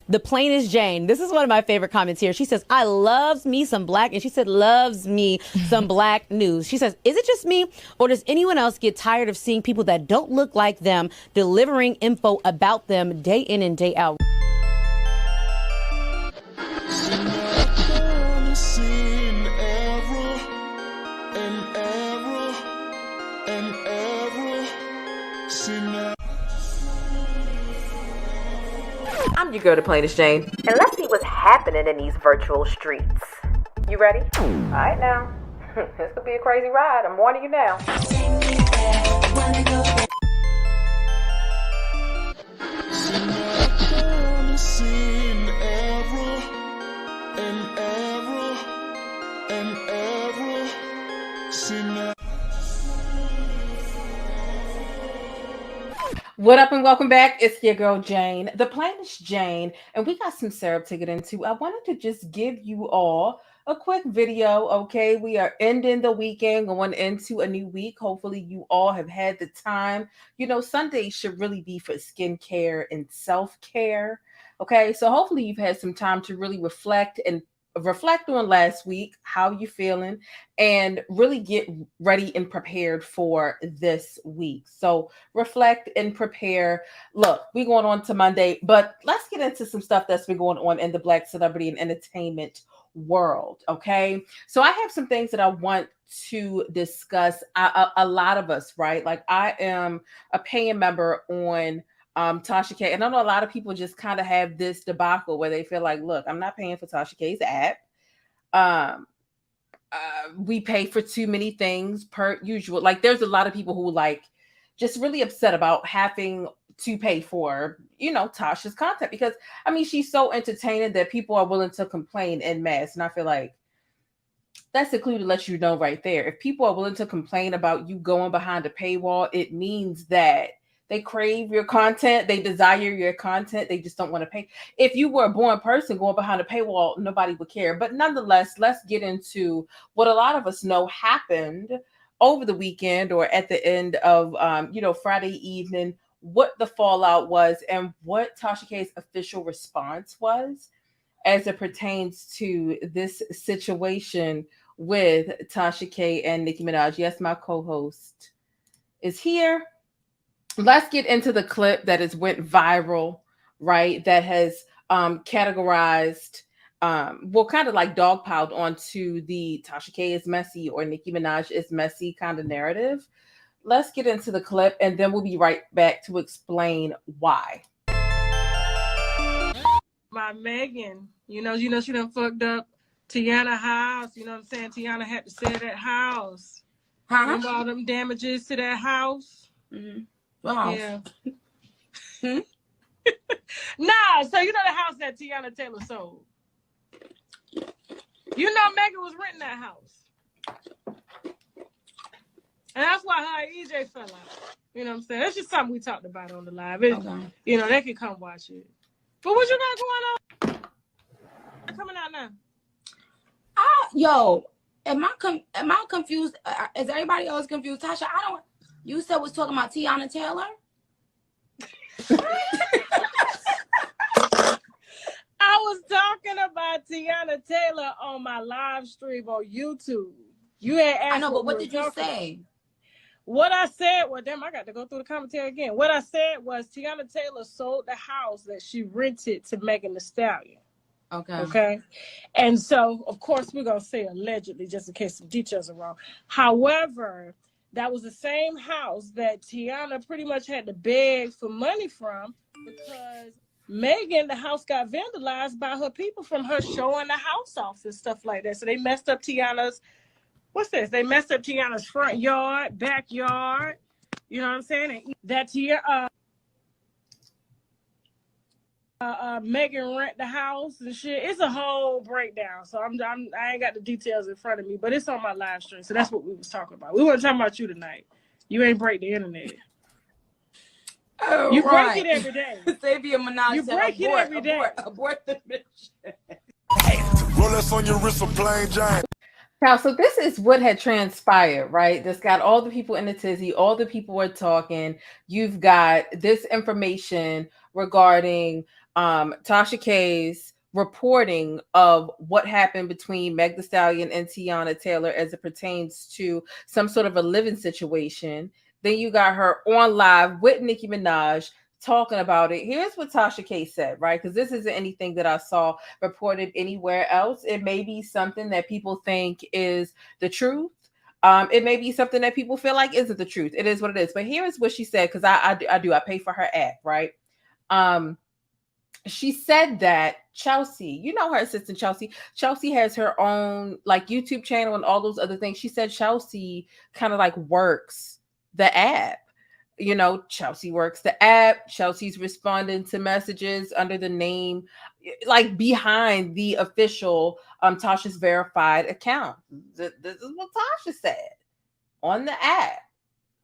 The plainest Jane. This is one of my favorite comments here. She says, I loves me some black, and she said, loves me some black news. She says, is it just me, or does anyone else get tired of seeing people that don't look like them delivering info about them day in and day out? I'm your girl, the plainest Jane, and let's see what's happening in these virtual streets. You ready? All right now. This could be a crazy ride. I'm warning you now. What up and welcome back. It's your girl Jane, the plainest Jane, and we got some syrup to get into. I wanted to just give you all a quick video, okay? We are ending the weekend, going into a new week. Hopefully you all have had the time. You know, Sundays should really be for skincare and self-care, okay? So hopefully you've had some time to really reflect on last week, how you feeling, and really get ready and prepared for this week. So reflect and prepare. Look, we're going on to Monday, but let's get into some stuff that's been going on in the Black celebrity and entertainment world. Okay. So I have some things that I want to discuss. A lot of us, right? Like I am a paying member on Tasha K. And I know a lot of people just kind of have this debacle where they feel like, look, I'm not paying for Tasha K's app. We pay for too many things per usual. Like there's a lot of people who like just really upset about having to pay for, you know, Tasha's content, because I mean, she's so entertaining that people are willing to complain en masse. And I feel like that's the clue to let you know right there. If people are willing to complain about you going behind a paywall, it means that they crave your content. They desire your content. They just don't want to pay. If you were a born person going behind a paywall, nobody would care. But nonetheless, let's get into what a lot of us know happened over the weekend or at the end of, Friday evening, what the fallout was and what Tasha K's official response was as it pertains to this situation with Tasha K and Nicki Minaj. Yes, my co-host is here. Let's get into the clip that has went viral, right? That has categorized, kind of like dogpiled onto the Tasha K is messy or Nicki Minaj is messy kind of narrative. Let's get into the clip and then we'll be right back to explain why. My Megan, you know, she done fucked up Teyanna house. You know what I'm saying? Teyanna had to sell that house. Remember all them damages to that house? Mm-hmm. Wow. Yeah. Nah, so you know the house that Teyanna Taylor sold. You know Megan was renting that house. And that's why her and EJ fell out. You know what I'm saying? That's just something we talked about on the live. You know, they can come watch it. But what you got going on? Coming out now. Yo, am I confused? Is everybody else confused? Tasha, you said was talking about Teyanna Taylor? I was talking about Teyanna Taylor on my live stream on YouTube. You had asked. I know, but what did you say? What I said, well, damn, I got to go through the commentary again. What I said was Teyanna Taylor sold the house that she rented to Megan Thee Stallion. Okay. And so, of course, we're going to say allegedly, just in case some details are wrong. However, that was the same house that Teyanna pretty much had to beg for money from because Megan, the house got vandalized by her people from her showing the house off and stuff like that. So they messed up Tiana's, They messed up Tiana's front yard, backyard. You know what I'm saying? And that Megan rent the house and shit. It's a whole breakdown. So I ain't got the details in front of me, but it's on my live stream. So that's what we was talking about. We weren't talking about you tonight. You ain't break the internet. Oh, you break it every day. You break it every day. Abort the mission. Rolex on your wrist, a plain giant. Now, so this is what had transpired, right? This got all the people in the tizzy, all the people were talking. You've got this information regarding Tasha K's reporting of what happened between Meg Thee Stallion and Teyanna Taylor as it pertains to some sort of a living situation. Then you got her on live with Nicki Minaj talking about it. Here's what Tasha K said, right? Because this isn't anything that I saw reported anywhere else. It may be something that people think is the truth. It may be something that people feel like isn't the truth. It is what it is. But here is what she said, because I pay for her app, right? She said that Chelsea, you know, her assistant Chelsea has her own like YouTube channel and all those other things. She said Chelsea kind of like works the app. You know, Chelsea works the app. Chelsea's responding to messages under the name, like behind the official Tasha's verified account. This is what Tasha said on the app.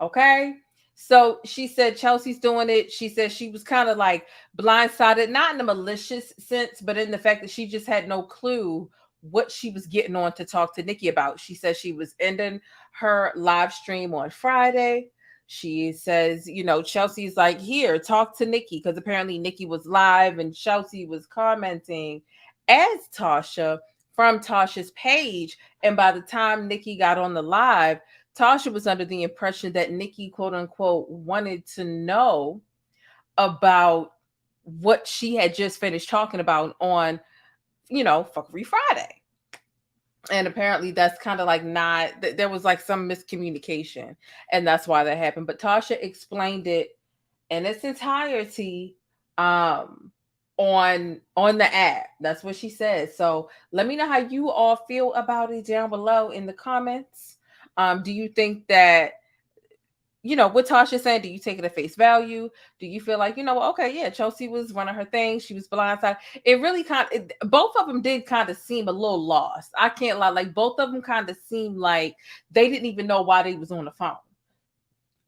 Okay. So she said Chelsea's doing it. She said she was kind of like blindsided, not in a malicious sense, but in the fact that she just had no clue what she was getting on to talk to Nicki about. She said she was ending her live stream on Friday. She says, you know, Chelsea's like, here, talk to Nicki, because apparently Nicki was live and Chelsea was commenting as Tasha from Tasha's page. And by the time Nicki got on the live, Tasha was under the impression that Nicki, quote unquote, wanted to know about what she had just finished talking about on, you know, Fuckery Friday. And apparently that's kind of like not, there was like some miscommunication, and that's why that happened. But Tasha explained it in its entirety on the app. That's what she said. So let me know how you all feel about it down below in the comments. Do you think that, you know, what Tasha said, do you take it at face value? Do you feel like, you know, okay, yeah, Chelsea was running her thing. She was blindsided. It really both of them did kind of seem a little lost. I can't lie. Like both of them kind of seemed like they didn't even know why they was on the phone.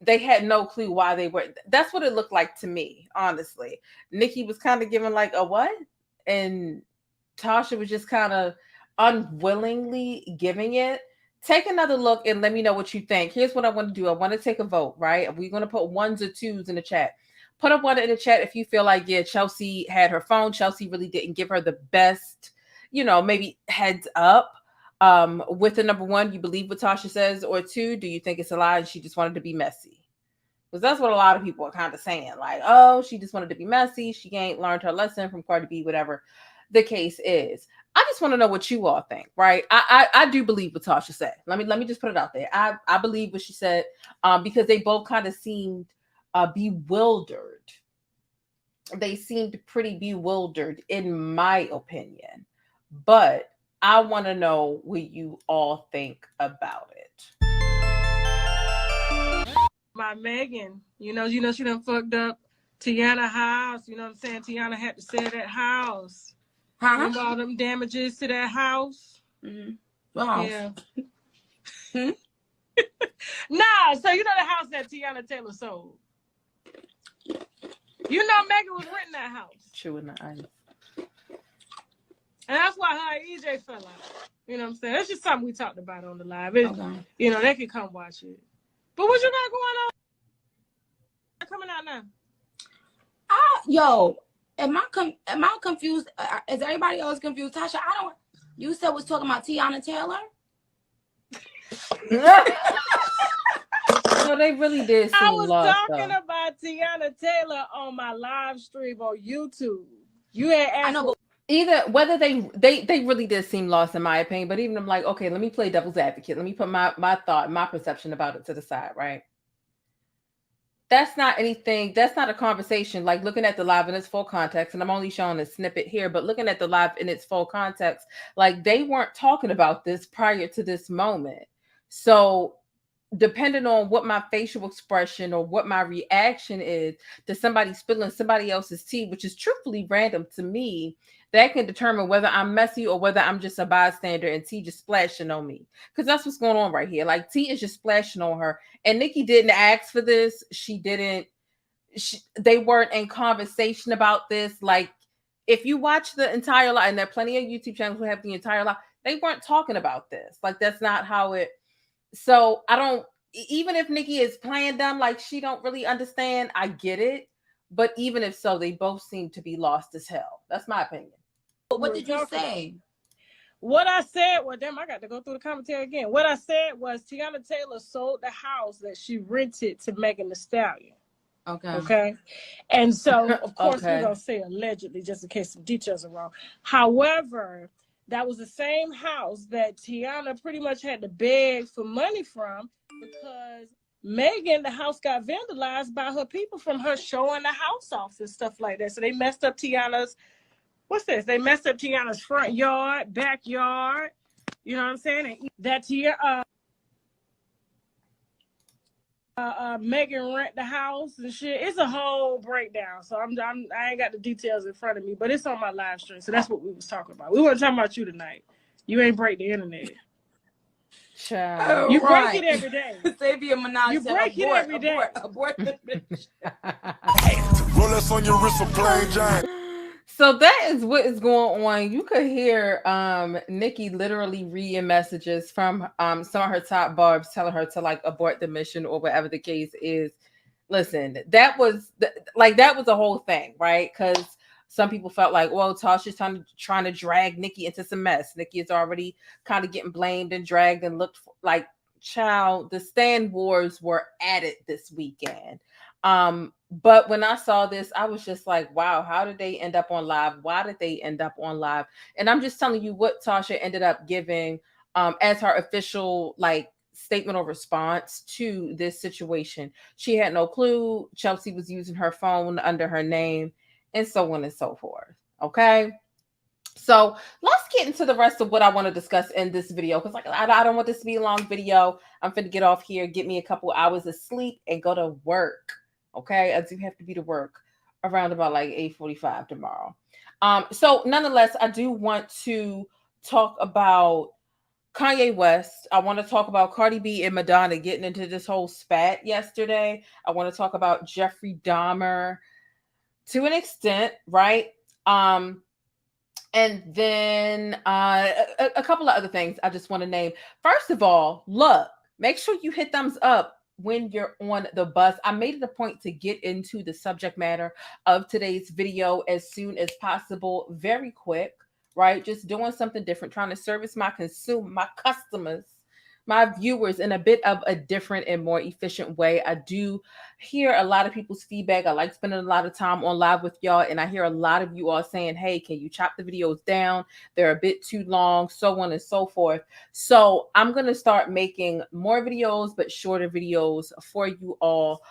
They had no clue why they were. That's what it looked like to me, honestly. Nicki was kind of giving like a what? And Tasha was just kind of unwillingly giving it. Take another look and let me know what you think. Here's what I want to do. I want to take a vote, right? We're going to put ones or twos in the chat. Put up one in the chat if you feel like, yeah, Chelsea had her phone. Chelsea really didn't give her the best, you know, maybe heads up with the number one. You believe what Tasha says, or two, do you think it's a lie and she just wanted to be messy? Because that's what a lot of people are kind of saying. Like, oh, she just wanted to be messy. She ain't learned her lesson from Cardi B, whatever the case is. I just want to know what you all think, right? I do believe what Tasha said. Let me just put it out there. I believe what she said because they both kind of seemed bewildered. They seemed pretty bewildered, in my opinion. But I want to know what you all think about it. My Megan, you know, she done fucked up Teyanna house. You know what I'm saying? Teyanna had to sell that house. Remember all them damages to that house? Mm-hmm. Wow. Yeah. Nah, so you know the house that Teyanna Taylor sold. You know Megan was renting that house. Chewing the ice. And that's why her and EJ fell out. You know what I'm saying? That's just something we talked about on the live. You know, they can come watch it. But what you got going on? Coming out now? Yo, am I confused? Is everybody else confused? Tasha, you said was talking about Teyanna Taylor? No, they really did seem lost. I was talking about Teyanna Taylor on my live stream on YouTube. You had asked. I know, either whether they really did seem lost, in my opinion. But even I'm like, okay, let me play devil's advocate. Let me put my thought, my perception about it to the side, right? That's not anything. That's not a conversation. Like looking at the live in its full context, and I'm only showing a snippet here, but looking at the live in its full context, like they weren't talking about this prior to this moment. So depending on what my facial expression or what my reaction is to somebody spilling somebody else's tea, which is truthfully random to me, that can determine whether I'm messy or whether I'm just a bystander and tea just splashing on me. Because that's what's going on right here. Like tea is just splashing on her. And Nicki didn't ask for this. They weren't in conversation about this. Like if you watch the entire live, and there are plenty of YouTube channels who have the entire live, They weren't talking about this. Like, that's not how it. So I don't. Even if Nicki is playing dumb, like she don't really understand, I get it. But even if so, they both seem to be lost as hell. That's my opinion. But what did you say? What I said, well, damn, I got to go through the commentary again. What I said was Teyanna Taylor sold the house that she rented to Megan Thee Stallion. Okay. And so, of course, we're going to say allegedly, just in case some details are wrong. However, that was the same house that Teyanna pretty much had to beg for money from because Megan, the house got vandalized by her people from her showing the house off and stuff like that. So they messed up Tiana's. What's this? They messed up Tiana's front yard, backyard. You know what I'm saying? And that Megan rent the house and shit. It's a whole breakdown. So I ain't got the details in front of me, but it's on my live stream. So that's what we was talking about. We weren't talking about you tonight. You ain't break the internet. Child. You break it every day. You break it every day. Abort the bitch. Rolex on your wrist for plain Jane. So that is what is going on. You could hear Nicki literally reading messages from some of her top barbs telling her to like abort the mission or whatever the case is. Listen, that was a whole thing, right? Because some people felt like, well, Tasha's trying to drag Nicki into some mess. Nicki is already kind of getting blamed and dragged and looked like, child, the Stan Wars were at it this weekend. But when I saw this, I was just like, wow, how did they end up on live? Why did they end up on live? And I'm just telling you what Tasha ended up giving as her official like statement or response to this situation. She had no clue. Chelsea was using her phone under her name and so on and so forth. Okay. So let's get into the rest of what I want to discuss in this video. Because like I don't want this to be a long video. I'm finna get off here, get me a couple hours of sleep and go to work. Okay, I do have to be to work around about like 8:45 tomorrow. So nonetheless, I do want to talk about Kanye West. I want to talk about Cardi B and Madonna getting into this whole spat yesterday. I want to talk about Jeffrey Dahmer to an extent, right? And then a couple of other things I just want to name. First of all, look, make sure you hit thumbs up when you're on the bus. I made it a point to get into the subject matter of today's video as soon as possible, very quick, right? Just doing something different, trying to service my customers, my viewers in a bit of a different and more efficient way. I do hear a lot of people's feedback. I like spending a lot of time on live with y'all, and I hear a lot of you all saying, hey, can you chop the videos down? They're a bit too long, so on and so forth. So I'm going to start making more videos, but shorter videos for you all.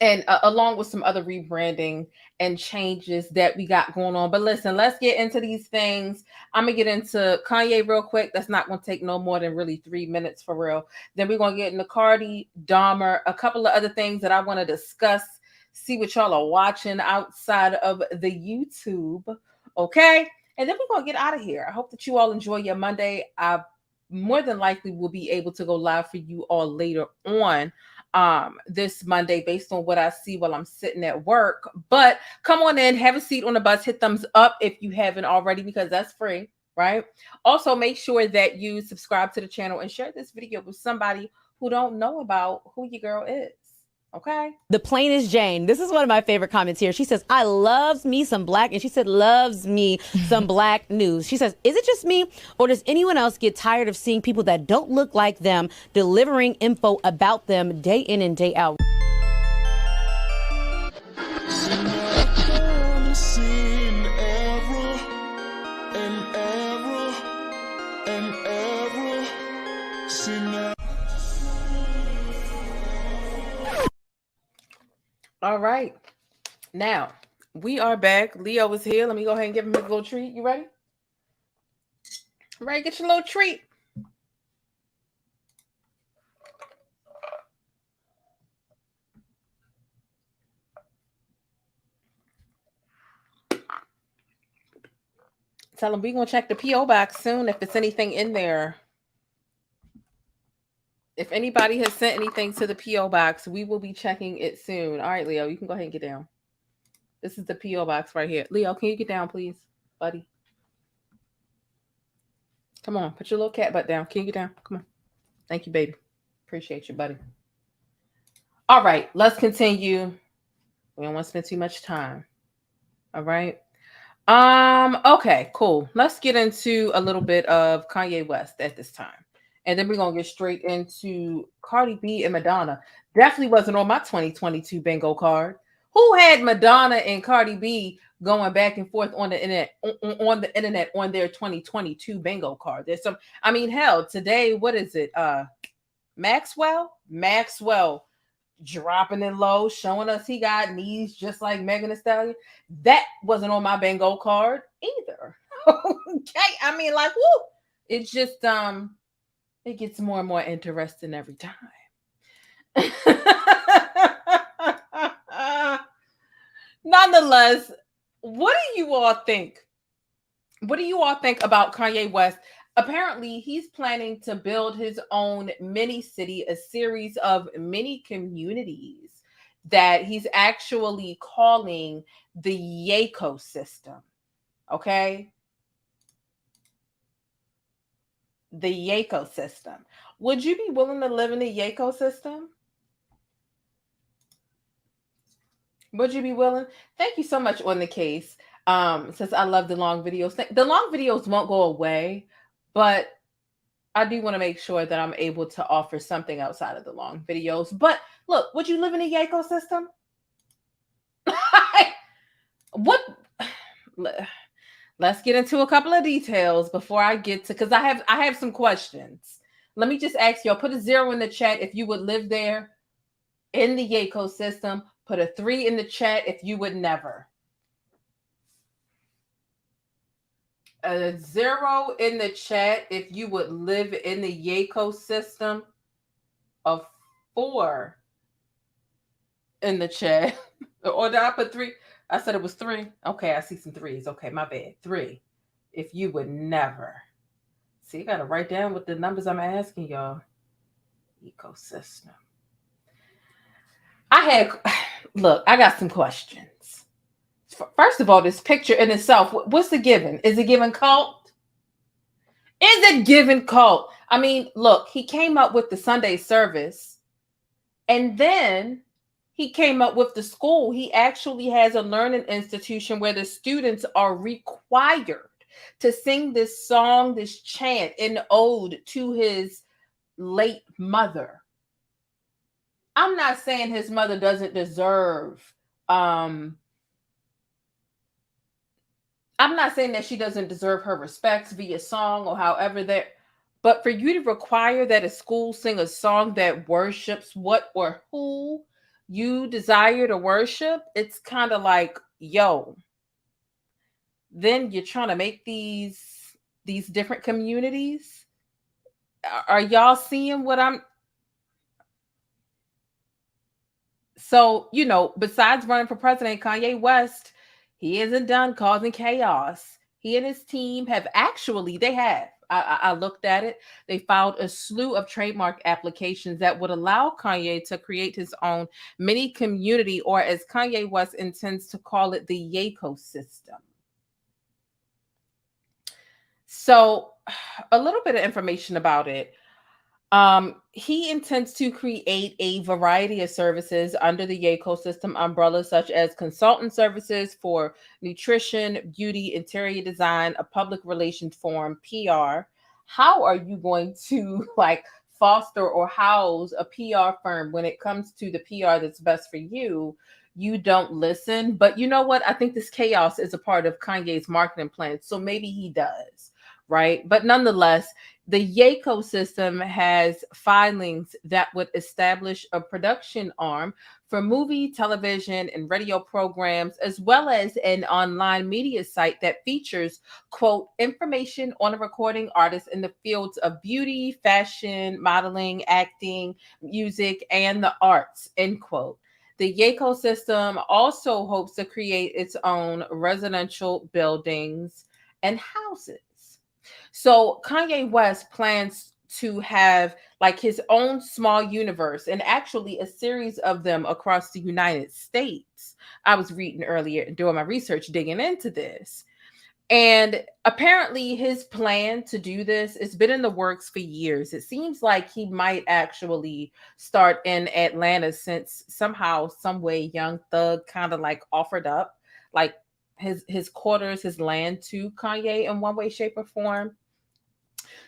And along with some other rebranding and changes that we got going on. But listen, let's get into these things. I'm going to get into Kanye real quick. That's not going to take no more than really 3 minutes for real. Then we're going to get into Cardi, Dahmer, a couple of other things that I want to discuss, see what y'all are watching outside of the YouTube. Okay? And then we're going to get out of here. I hope that you all enjoy your Monday. I more than likely will be able to go live for you all later on this Monday based on what I see while I'm sitting at work. But come on in, have a seat on the bus, hit thumbs up if you haven't already, because that's free, right? Also, make sure that you subscribe to the channel and share this video with somebody who don't know about who your girl is. Okay. The plainest Jane. This is one of my favorite comments here. She says, I loves me some black, and she said, loves me some black news. She says, is it just me, or does anyone else get tired of seeing people that don't look like them delivering info about them day in and day out? All right. Now, we are back. Leo is here. Let me go ahead and give him his little treat. You ready? Ready? Get your little treat. Tell him we're going to check the P.O. box soon if there's anything in there. If anybody has sent anything to the P.O. box, we will be checking it soon. All right, Leo, you can go ahead and get down. This is the P.O. box right here. Leo, can you get down, please, buddy? Come on, put your little cat butt down. Can you get down? Come on. Thank you, baby. Appreciate you, buddy. All right, let's continue. We don't want to spend too much time. All right. Okay, cool. Let's get into a little bit of Kanye West at this time. And then we're gonna get straight into Cardi B and Madonna. Definitely wasn't on my 2022 bingo card. Who had Madonna and Cardi B going back and forth on the internet on their 2022 bingo card? There's some, I mean, hell, today, what is it? Maxwell dropping it low, showing us he got knees just like Megan Thee Stallion. That wasn't on my bingo card either. Okay, I mean, like, woo, it's just it gets more and more interesting every time. Nonetheless, what do you all think? What do you all think about Kanye West? Apparently, he's planning to build his own mini city, a series of mini communities that he's actually calling the Yecosystem. Okay? The Yecosystem. Would you be willing to live in the Yecosystem? Would you be willing? Thank you so much on the case. Since I love the long videos. The long videos won't go away, but I do want to make sure that I'm able to offer something outside of the long videos. But look, would you live in a Yecosystem? What? Let's get into a couple of details before I get to, because I have some questions. Let me just ask y'all, put a 0 in the chat if you would live there in the Yecosystem. Put a 3 in the chat if you would never. A 0 in the chat if you would live in the Yecosystem. A 4 in the chat. Or did I put 3? I said it was 3. Okay, I see some 3s. Okay, my bad. 3 if you would never. See, you got to write down what the numbers I'm asking y'all. Ecosystem. Look, I got some questions. First of all, this picture in itself, what's the given? Is it giving cult? Is it giving cult? I mean, look, he came up with the Sunday service, and then he came up with the school. He actually has a learning institution where the students are required to sing this song, this chant, an ode to his late mother. I'm not saying his mother doesn't deserve, I'm not saying that she doesn't deserve her respects via song or however that, but for you to require that a school sing a song that worships what or who you desire to worship, it's kind of like, yo, then you're trying to make these different communities. Are y'all seeing what I'm? So, you know, besides running for president, Kanye West, he isn't done causing chaos. He and his team have actually, I looked at it. They filed a slew of trademark applications that would allow Kanye to create his own mini community, or as Kanye West intends to call it, the Yecosystem. So a little bit of information about it. He intends to create a variety of services under the Yecosystem umbrella, such as consultant services for nutrition, beauty, interior design, a public relations firm, PR. How are you going to foster or house a PR firm when it comes to the PR that's best for you? You don't listen. But you know what? I think this chaos is a part of Kanye's marketing plan. So maybe he does, right? But nonetheless, the Yecosystem has filings that would establish a production arm for movie, television, and radio programs, as well as an online media site that features, quote, information on a recording artist in the fields of beauty, fashion, modeling, acting, music, and the arts, end quote. The Yecosystem also hopes to create its own residential buildings and houses. So Kanye West plans to have his own small universe, and actually a series of them across the United States. I was reading earlier, doing my research, digging into this. And apparently his plan to do this has been in the works for years. It seems like he might actually start in Atlanta, since somehow, some way, Young Thug kind of like offered up like his quarters, his land to Kanye in one way, shape, or form.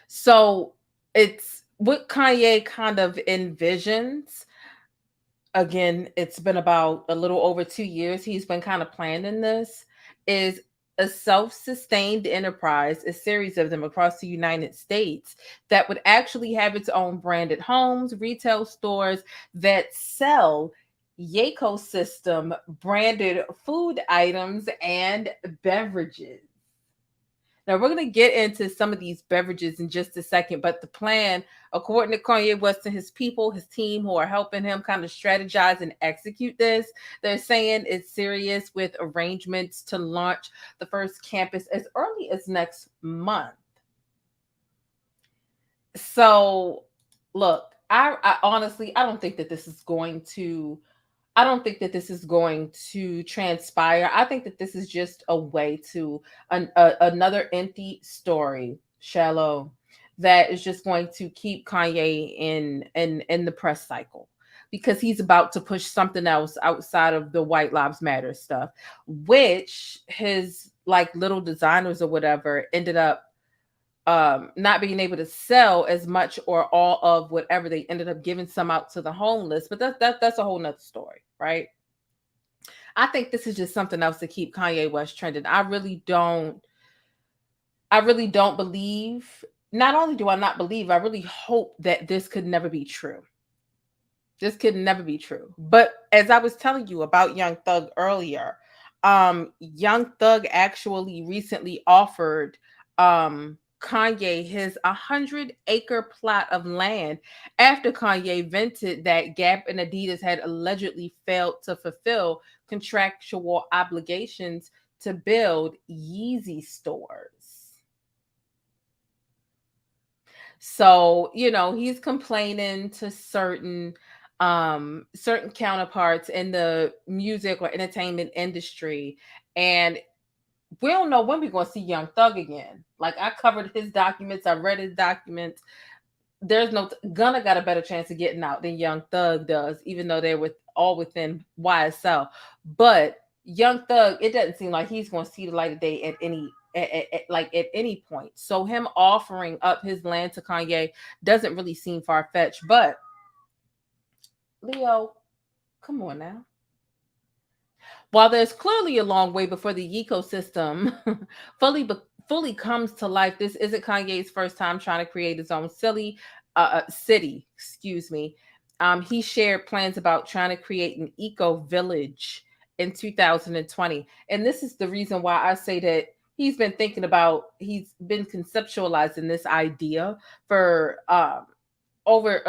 So it's what Kanye kind of envisions. Again, it's been about a little over 2 years. He's been kind of planning this. Is a self-sustained enterprise, a series of them across the United States, that would actually have its own branded homes, retail stores that sell Yecosystem branded food items and beverages. Now, we're going to get into some of these beverages in just a second, but the plan, according to Kanye West and his people, his team who are helping him kind of strategize and execute this, they're saying it's serious, with arrangements to launch the first campus as early as next month. So, look, I honestly, I don't think that this is going to transpire. I think that this is just a way to another empty story, shallow, that is just going to keep Kanye in the press cycle, because he's about to push something else outside of the White Lives Matter stuff, which his like little designers or whatever ended up not being able to sell as much or all of whatever. They ended up giving some out to the homeless, but that's a whole nother story, right? I think this is just something else to keep Kanye West trending. I really don't believe. Not only do I not believe, I really hope that this could never be true. This could never be true. But as I was telling you about Young Thug earlier, Young Thug actually recently offered Kanye his 100-acre plot of land after Kanye vented that Gap and Adidas had allegedly failed to fulfill contractual obligations to build Yeezy stores. So, he's complaining to certain counterparts in the music or entertainment industry, and we don't know when we're going to see Young Thug again. Like, I covered his documents, I read his documents. There's no Gunna got a better chance of getting out than Young Thug does, even though they're all within YSL. But Young Thug, it doesn't seem like he's going to see the light of day at any point. So him offering up his land to Kanye doesn't really seem far-fetched. But Leo, come on now. While there's clearly a long way before the ecosystem fully comes to life, this isn't Kanye's first time trying to create his own city. He shared plans about trying to create an eco village in 2020, and this is the reason why I say that he's been conceptualizing this idea for a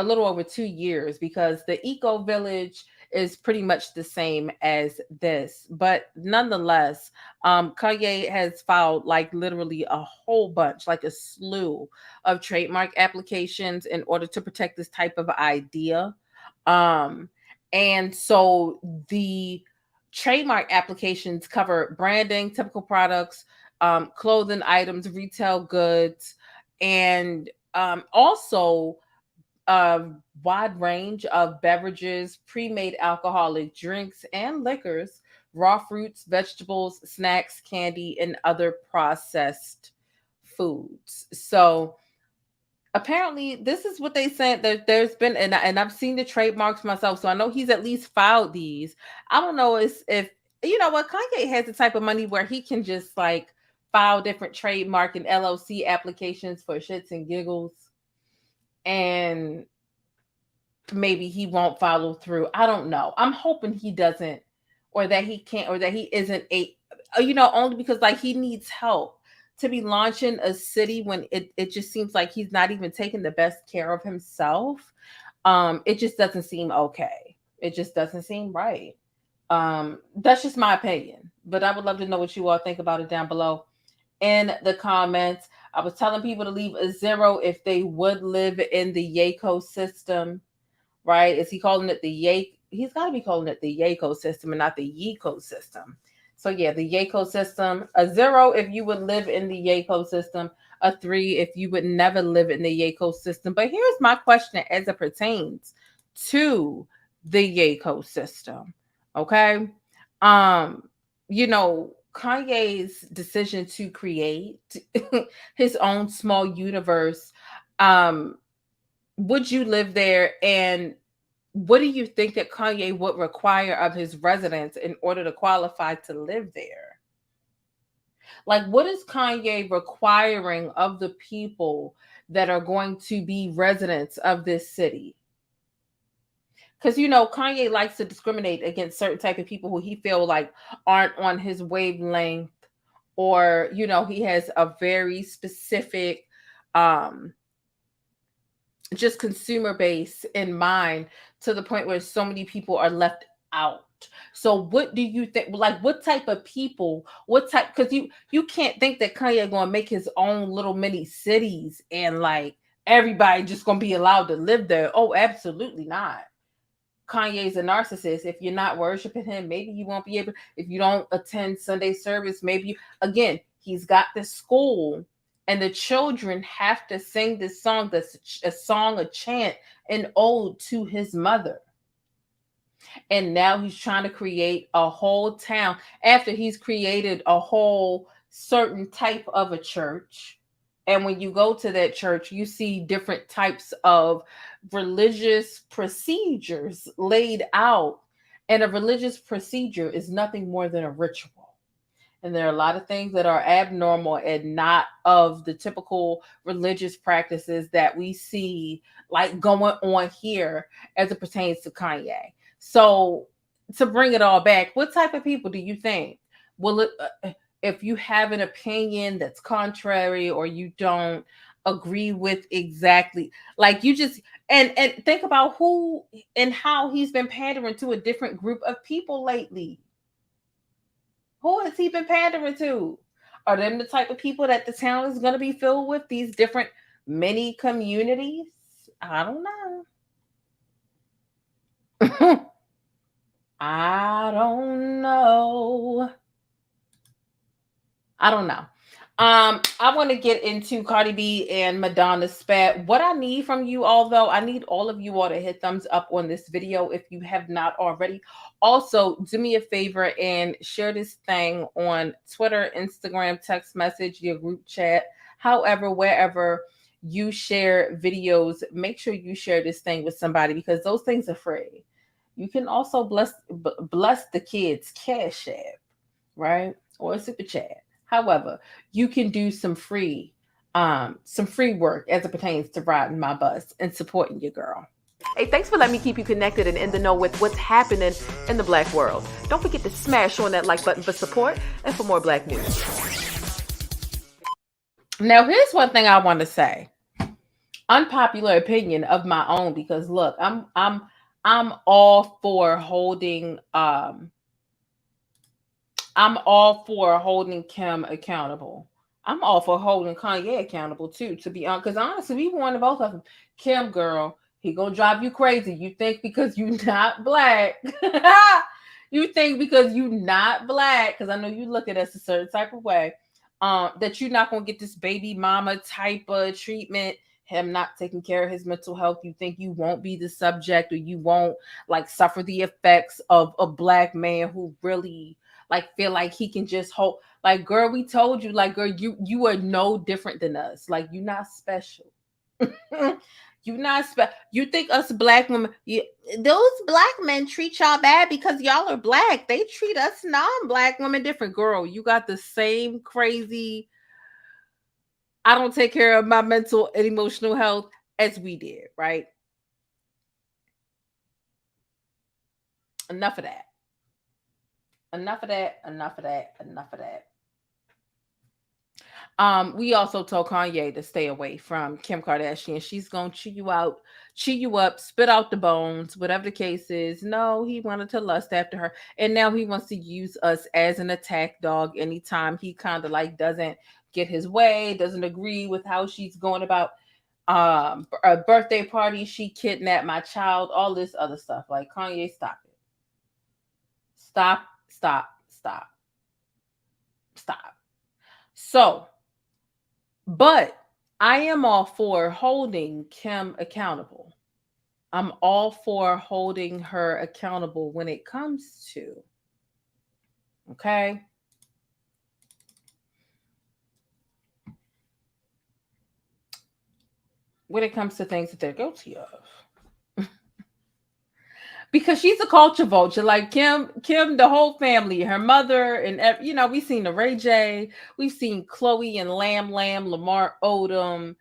little over 2 years, because the eco village is pretty much the same as this. But nonetheless, Kanye has filed like literally a whole bunch, like a slew of trademark applications in order to protect this type of idea. And so the trademark applications cover branding, typical products, clothing items, retail goods, and also a wide range of beverages, pre-made alcoholic drinks and liquors, raw fruits, vegetables, snacks, candy, and other processed foods. So apparently this is what they said, that there's been, and I've seen the trademarks myself, so I know he's at least filed these. I don't know if Kanye has the type of money where he can just like file different trademark and LLC applications for shits and giggles, and maybe he won't follow through. I don't know. I'm hoping he doesn't, or that he can't, or that he isn't only because like he needs help to be launching a city when it just seems like he's not even taking the best care of himself. It just doesn't seem okay. It just doesn't seem right. That's just my opinion, but I would love to know what you all think about it down below in the comments. I was telling people to leave a 0 if they would live in the Yecosystem, right? Is he calling it the He's got to be calling it the Yecosystem and not the Yecosystem. So yeah, the Yecosystem. A 0 if you would live in the Yecosystem. A 3 if you would never live in the Yecosystem. But here's my question as it pertains to the Yecosystem. Okay. Kanye's decision to create his own small universe. Would you live there? And what do you think that Kanye would require of his residents in order to qualify to live there? Like, what is Kanye requiring of the people that are going to be residents of this city? Because, Kanye likes to discriminate against certain type of people who he feel like aren't on his wavelength, or, he has a very specific, just consumer base in mind, to the point where so many people are left out. So what do you think, like, what type of people, because you can't think that Kanye gonna make his own little mini cities and like everybody just gonna be allowed to live there. Oh, absolutely not. Kanye's a narcissist. If you're not worshiping him, maybe you won't be able, if you don't attend Sunday service, maybe again, he's got this school and the children have to sing this song, that's a song, a chant, an ode to his mother. And now he's trying to create a whole town after he's created a whole certain type of a church. And when you go to that church, you see different types of religious procedures laid out. And a religious procedure is nothing more than a ritual. And there are a lot of things that are abnormal and not of the typical religious practices that we see like going on here as it pertains to Kanye. So to bring it all back, what type of people do you think will it, if you have an opinion that's contrary or you don't agree with exactly, like you just, and think about who and how he's been pandering to a different group of people lately. Who has he been pandering to? Are them the type of people that the town is going to be filled with, these different mini communities? I don't know. I don't know. I want to get into Cardi B and Madonna's spat. What I need from you all, though, I need all of you all to hit thumbs up on this video if you have not already. Also, do me a favor and share this thing on Twitter, Instagram, text message, your group chat, however, wherever you share videos. Make sure you share this thing with somebody because those things are free. You can also bless the kids' Cash App, right? Or a super chat. However, you can do some free work as it pertains to riding my bus and supporting your girl. Hey, thanks for letting me keep you connected and in the know with what's happening in the Black world. Don't forget to smash on that like button for support and for more Black news. Now, here's one thing I want to say. Unpopular opinion of my own, because look, I'm all for holding Kim accountable. I'm all for holding Kanye accountable too, to be honest. Because honestly, we wanted both of them. Kim, girl, he gonna drive you crazy. You think because you not black, you think because you not black, because I know you look at us a certain type of way, that you're not gonna get this baby mama type of treatment. Him not taking care of his mental health, you think you won't be the subject, or you won't like suffer the effects of a black man who really like feel like he can just hold, like, girl, we told you, like, girl, you are no different than us. Like, you're not special. You're not special. You think us black women, those black men treat y'all bad because y'all are black. They treat us non-black women different. Girl, you got the same crazy, I don't take care of my mental and emotional health as we did, right? Enough of that. We also told Kanye to stay away from Kim Kardashian. She's gonna chew you out, chew you up, spit out the bones, whatever the case is. No, he wanted to lust after her, and now he wants to use us as an attack dog anytime he kind of like doesn't get his way, doesn't agree with how she's going about a birthday party. She kidnapped my child, all this other stuff. Like, Kanye, stop it. Stop. Stop. So, but I am all for holding Kim accountable. I'm all for holding her accountable when it comes to, okay? When it comes to things that they're guilty of. Because she's a culture vulture, like Kim, the whole family, her mother, and we've seen the Ray J, we've seen Chloe and Lamb, Lamar Odom,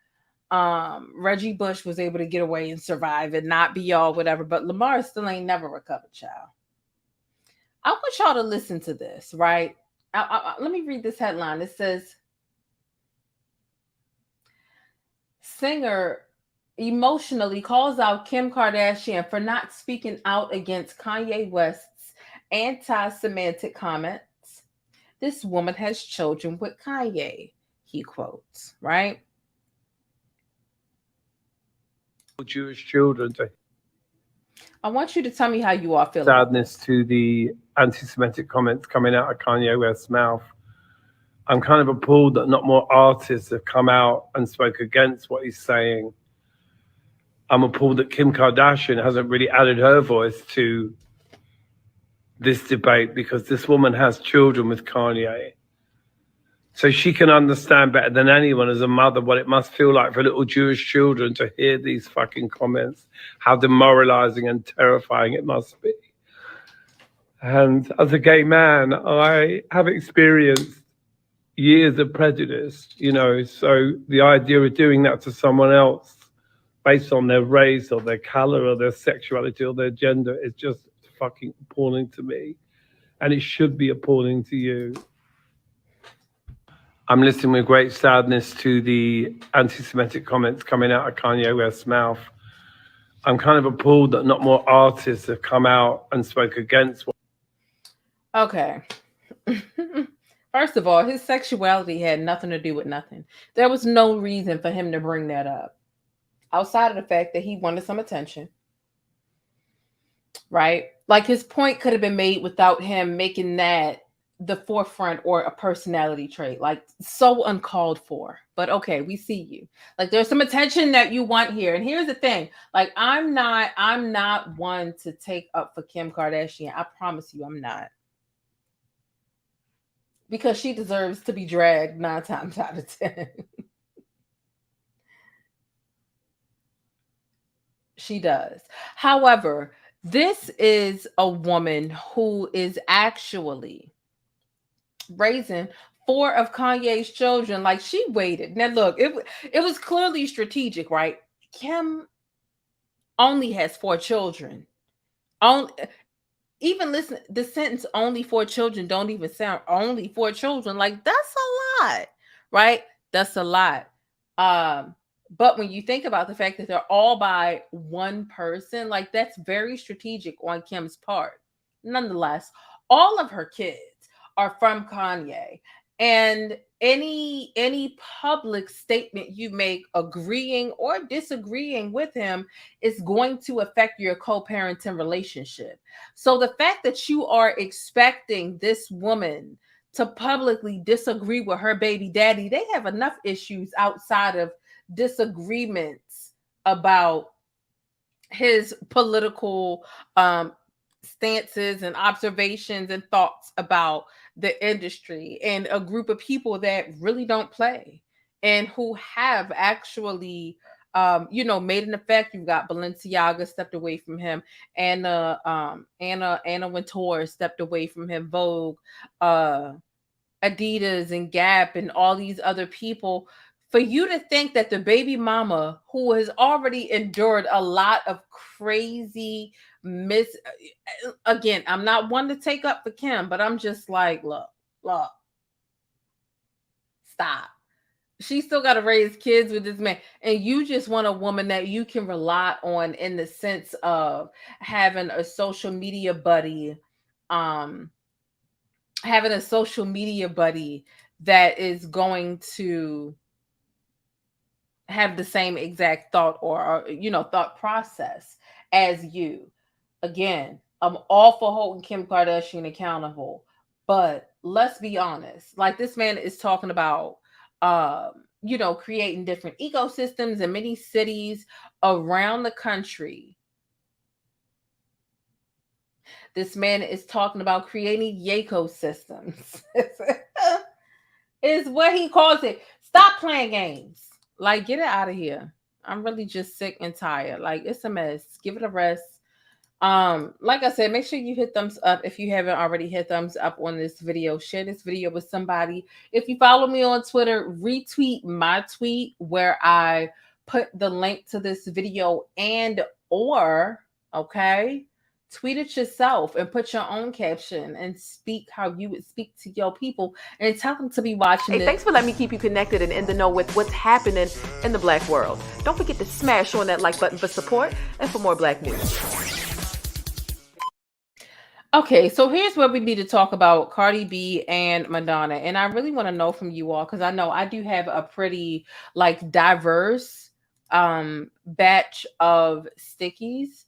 Reggie Bush was able to get away and survive and not be all whatever, but Lamar still ain't never recovered, child. I want y'all to listen to this, right? Let me read this headline. It says, singer emotionally calls out Kim Kardashian for not speaking out against Kanye West's anti-Semitic comments. This woman has children with Kanye, he quotes, right? Jewish children. I want you to tell me how you all feel. Sadness to the anti-Semitic comments coming out of Kanye West's mouth. I'm kind of appalled that not more artists have come out and spoke against what he's saying. I'm appalled that Kim Kardashian hasn't really added her voice to this debate, because this woman has children with Kanye. So she can understand better than anyone as a mother what it must feel like for little Jewish children to hear these fucking comments, how demoralizing and terrifying it must be. And as a gay man, I have experienced years of prejudice, so the idea of doing that to someone else based on their race or their color or their sexuality or their gender is just fucking appalling to me. And it should be appalling to you. I'm listening with great sadness to the anti-Semitic comments coming out of Kanye West's mouth. I'm kind of appalled that not more artists have come out and spoke against. Okay. First of all, his sexuality had nothing to do with nothing. There was no reason for him to bring that up, outside of the fact that he wanted some attention, right? Like, his point could have been made without him making that the forefront or a personality trait, like so uncalled for. But okay, we see you. Like, there's some attention that you want here. And here's the thing, like, I'm not one to take up for Kim Kardashian. I promise you, I'm not. Because she deserves to be dragged 9 times out of 10. She does. However, this is a woman who is actually raising 4 of Kanye's children. Like, she waited. Now, look, it was clearly strategic, right? Kim only has 4 children. Even listen, the sentence "only 4 children" don't even sound only 4 children. Like, that's a lot, right? That's a lot. But when you think about the fact that they're all by one person, like, that's very strategic on Kim's part. Nonetheless, all of her kids are from Kanye. And any public statement you make agreeing or disagreeing with him is going to affect your co-parenting relationship. So the fact that you are expecting this woman to publicly disagree with her baby daddy, they have enough issues outside of disagreements about his political stances and observations and thoughts about the industry, and a group of people that really don't play and who have actually made an effect. You've got Balenciaga stepped away from him, and Anna Wintour stepped away from him, Vogue, Adidas and Gap and all these other people. For you to think that the baby mama, who has already endured a lot of crazy again, I'm not one to take up for Kim, but I'm just like, look, stop. She still got to raise kids with this man, and you just want a woman that you can rely on in the sense of having a social media buddy, that is going to have the same exact thought or thought process as you. Again, I'm all for holding Kim Kardashian accountable, But let's be honest. Like, this man is talking about, creating different ecosystems in many cities around the country. This man is talking about creating Yecosystems. Is what he calls it. Stop playing games. Like, get it out of here. I'm really just sick and tired. Like, it's a mess. Give it a rest. Like I said, make sure you hit thumbs up if you haven't already hit thumbs up on this video. Share this video with somebody. If you follow me on Twitter, retweet my tweet where I put the link to this video, and or tweet it yourself and put your own caption and speak how you would speak to your people and tell them to be watching this. Thanks for letting me keep you connected and in the know with what's happening in the Black world. Don't forget to smash on that like button for support and for more Black news. Okay, so here's where we need to talk about Cardi B and Madonna. And I really want to know from you all, because I know I do have a pretty diverse batch of stickies.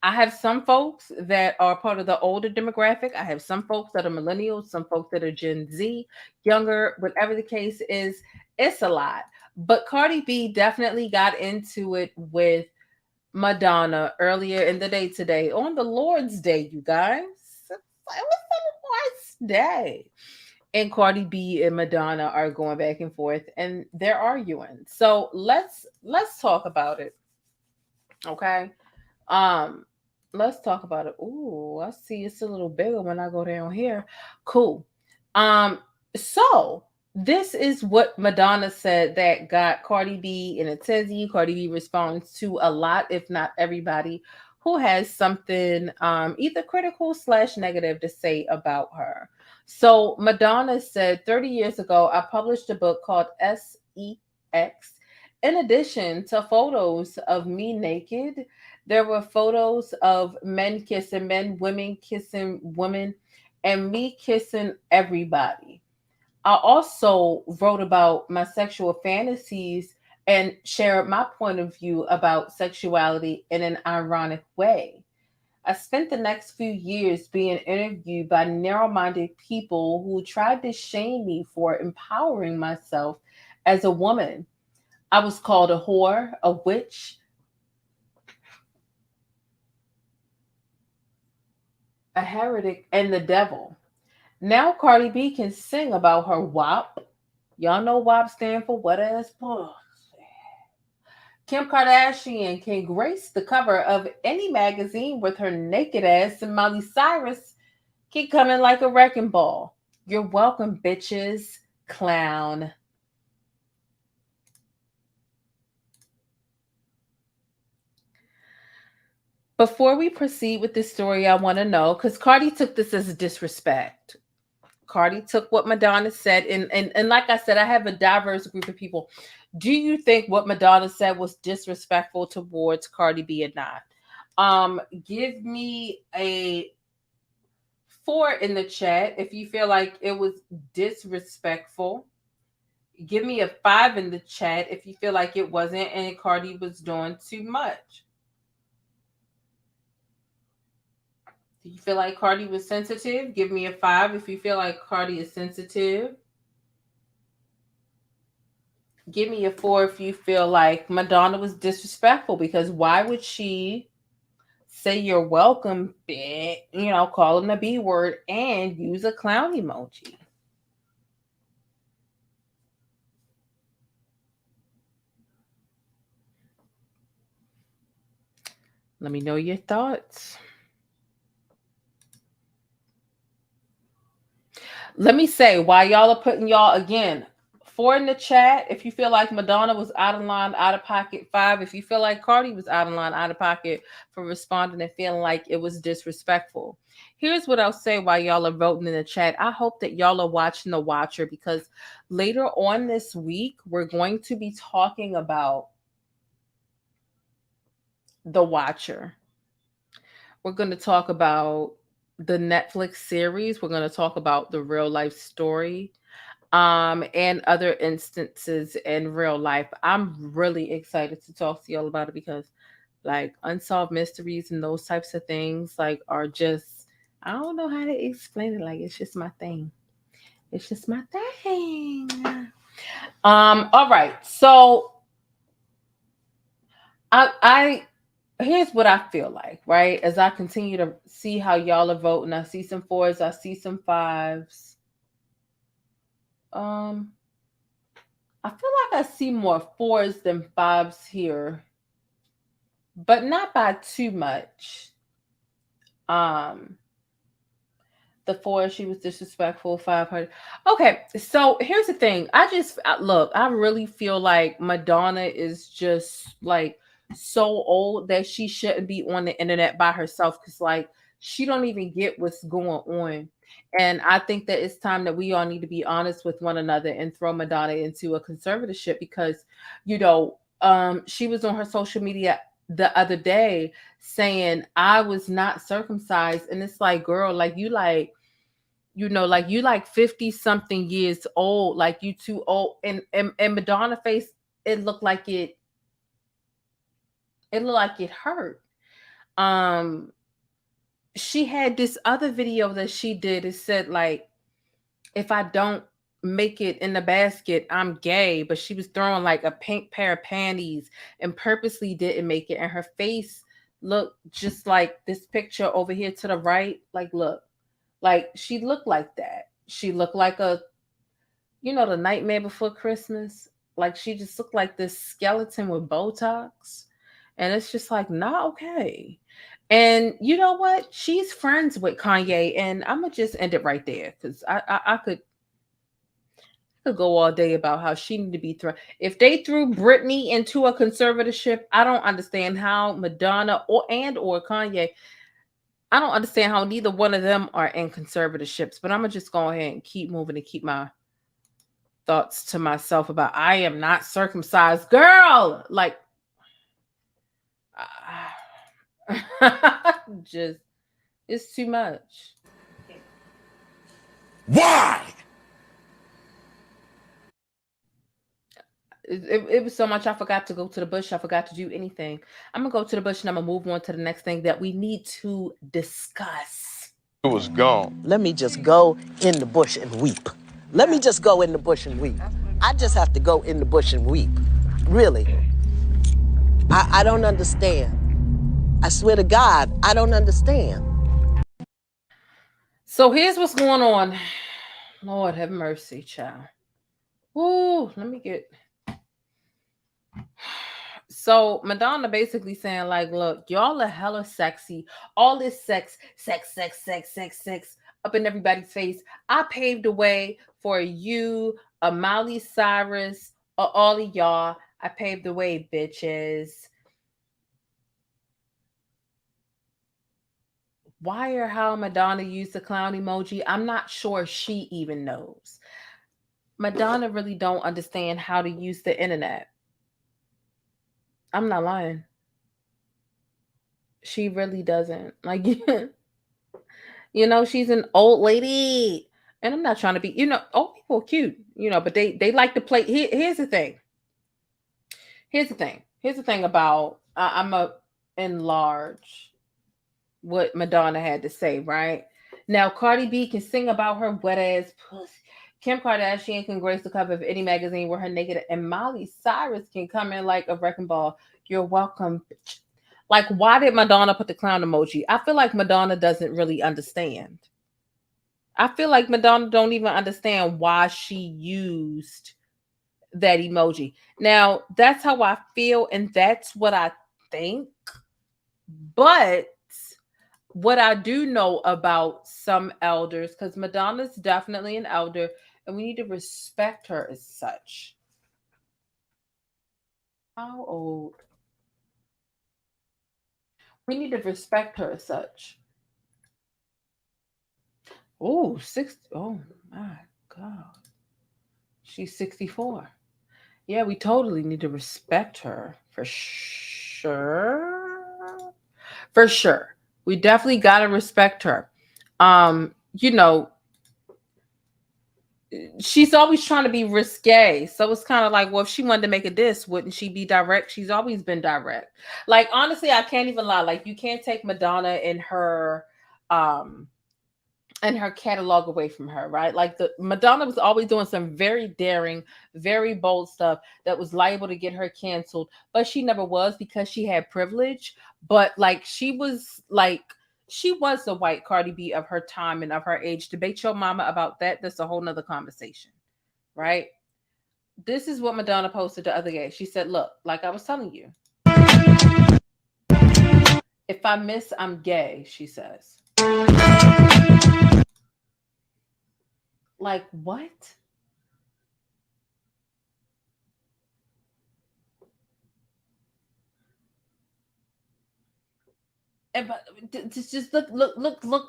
I have some folks that are part of the older demographic. I have some folks that are millennials, some folks that are Gen Z, younger, whatever the case is, it's a lot. But Cardi B definitely got into it with Madonna earlier in the day today, on the Lord's Day, you guys. It was the Lord's Day. And Cardi B and Madonna are going back and forth and they're arguing. So let's talk about it. Okay. Let's talk about it. Ooh, I see it's a little bigger when I go down here. Cool. So this is what Madonna said that got Cardi B in a tizzy. Cardi B responds to a lot, if not everybody, who has something either critical / negative to say about her. So Madonna said, 30 years ago, I published a book called SEX. In addition to photos of me naked, there were photos of men kissing men, women kissing women, and me kissing everybody. I also wrote about my sexual fantasies and shared my point of view about sexuality in an ironic way. I spent the next few years being interviewed by narrow-minded people who tried to shame me for empowering myself as a woman. I was called a whore, a witch, a heretic, and the devil. Now Cardi B can sing about her WAP. Y'all know WAP stand for wet ass pussy. Kim Kardashian can grace the cover of any magazine with her naked ass, and Miley Cyrus keep coming like a wrecking ball. You're welcome, bitches. Clown. Before we proceed with this story, I want to know, because Cardi took this as a disrespect. Cardi took what Madonna said, and like I said, I have a diverse group of people. Do you think what Madonna said was disrespectful towards Cardi B or not? Give me a 4 in the chat if you feel like it was disrespectful. Give me a 5 in the chat if you feel like it wasn't and Cardi was doing too much. Do you feel like Cardi was sensitive? Give me a 5 if you feel like Cardi is sensitive. Give me a 4 if you feel like Madonna was disrespectful, because why would she say you're welcome, call him the B word and use a clown emoji? Let me know your thoughts. Let me say, while y'all are putting y'all, again, 4 in the chat if you feel like Madonna was out of line, out of pocket. 5 if you feel like Cardi was out of line, out of pocket for responding and feeling like it was disrespectful. Here's what I'll say while y'all are voting in the chat. I hope that y'all are watching The Watcher, because later on this week, we're going to be talking about The Watcher. We're going to talk about the Netflix series. We're going to talk about the real life story and other instances in real life. I'm really excited to talk to y'all about it, because unsolved mysteries and those types of things are just, I don't know how to explain it. Like, it's just my thing. It's just my thing. All right. So I here's what I feel like, right? As I continue to see how y'all are voting, I see some 4s, I see some 5s. I feel like I see more 4s than 5s here, but not by too much. The 4, she was disrespectful. 500. Okay, so here's the thing. Look, I really feel like Madonna is just like so old that she shouldn't be on the internet by herself, because like she don't even get what's going on. And I think that it's time that we all need to be honest with one another and throw Madonna into a conservatorship, because she was on her social media the other day saying I was not circumcised, and it's like, girl, like you like, like you like 50 something years old, like you too old. And Madonna face, it looked like it hurt. She had this other video that she did. It said like, if I don't make it in the basket, I'm gay. But she was throwing like a pink pair of panties and purposely didn't make it. And her face looked just like this picture over here to the right. Like, look, like she looked like that. She looked like the Nightmare Before Christmas. Like she just looked like this skeleton with Botox. And it's just like, not okay. And you know what? She's friends with Kanye, and I'm gonna just end it right there, because I could go all day about how she need to be thrown. If they threw Britney into a conservatorship, I don't understand how Madonna or Kanye. I don't understand how neither one of them are in conservatorships. But I'm gonna just go ahead and keep moving and keep my thoughts to myself about I am not circumcised, girl. Like. Just, it's too much. Why? It was so much. I forgot to go to the bush. I forgot to do anything. I'm gonna go to the bush and I'm gonna move on to the next thing that we need to discuss. It was gone. Let me just go in the bush and weep. Let me just go in the bush and weep. I just have to go in the bush and weep. Really. I don't understand. I swear to God, I don't understand. So here's what's going on. Lord have mercy, child. Ooh, let me get. So Madonna basically saying like, look, y'all are hella sexy. All this sex up in everybody's face. I paved the way for you, a Miley Cyrus, all of y'all. I paved the way, bitches. Why or how Madonna used the clown emoji, I'm not sure she even knows. Madonna really don't understand how to use the internet. I'm not lying. She really doesn't. Like, she's an old lady. And I'm not trying to be, old people are cute, but they like to play. Here's the thing. Here's the thing about, I'm a enlarge what Madonna had to say, right? Now, Cardi B can sing about her wet ass pussy. Kim Kardashian can grace the cover of any magazine with her naked, and Miley Cyrus can come in like a wrecking ball. You're welcome. Like, why did Madonna put the clown emoji? I feel like Madonna doesn't really understand. I feel like Madonna don't even understand why she used that emoji. Now, that's how I feel, and that's what I think. But what I do know about some elders, because Madonna's definitely an elder, and we need to respect her as such. How old? We need to respect her as such. Oh, 60. Oh my God. She's 64. Yeah, we totally need to respect her for sure. For sure. We definitely got to respect her. She's always trying to be risque. So it's kind of like, well, if she wanted to make a diss, wouldn't she be direct? She's always been direct. Like, honestly, I can't even lie. Like, you can't take Madonna in her and her catalog away from her, right? Like the Madonna was always doing some very daring, very bold stuff that was liable to get her canceled, but she never was because she had privilege. But like she was the white Cardi B of her time and of her age. Debate your mama about that. That's a whole nother conversation, right? This is what Madonna posted the other day. She said, look, like I was telling you, if I miss, I'm gay, she says. Like, what? And but just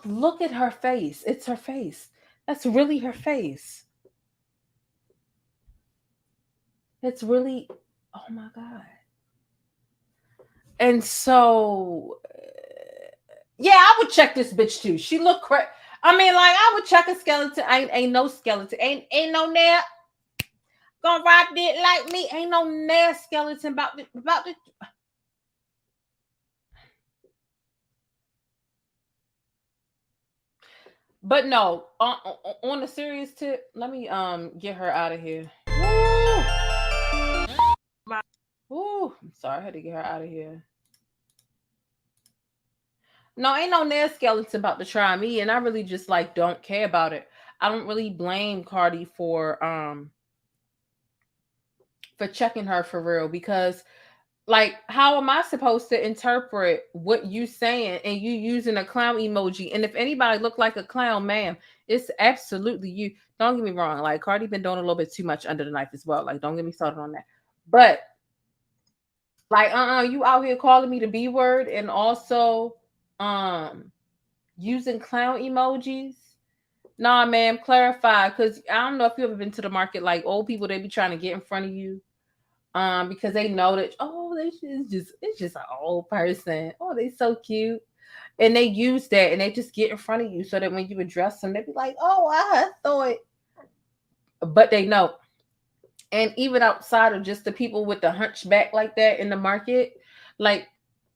look at her face. It's her face. That's really her face. It's really, oh my God. And so, yeah, I would check this bitch too. She look crazy. I mean, like, I would check a skeleton. Ain't no skeleton. Ain't no nail. Gonna rock it like me. Ain't no nail skeleton about the. But no, on a serious tip, let me get her out of here. Ooh, I'm sorry, I had to get her out of here. No, ain't no nail skeleton about to try me, and I really just like don't care about it. I don't really blame Cardi for checking her for real, because like, how am I supposed to interpret what you saying and you using a clown emoji? And if anybody look like a clown, ma'am, it's absolutely you. Don't get me wrong. Like, Cardi been doing a little bit too much under the knife as well. Like, don't get me started on that. But like, you out here calling me the B word and also using clown emojis. Nah, ma'am, clarify. Because I don't know if you ever been to the market, like old people, they be trying to get in front of you. Because they know that, it's just an old person. Oh, they so cute. And they use that and they just get in front of you so that when you address them, they be like, oh, I thought. But they know. And even outside of just the people with the hunchback like that in the market, like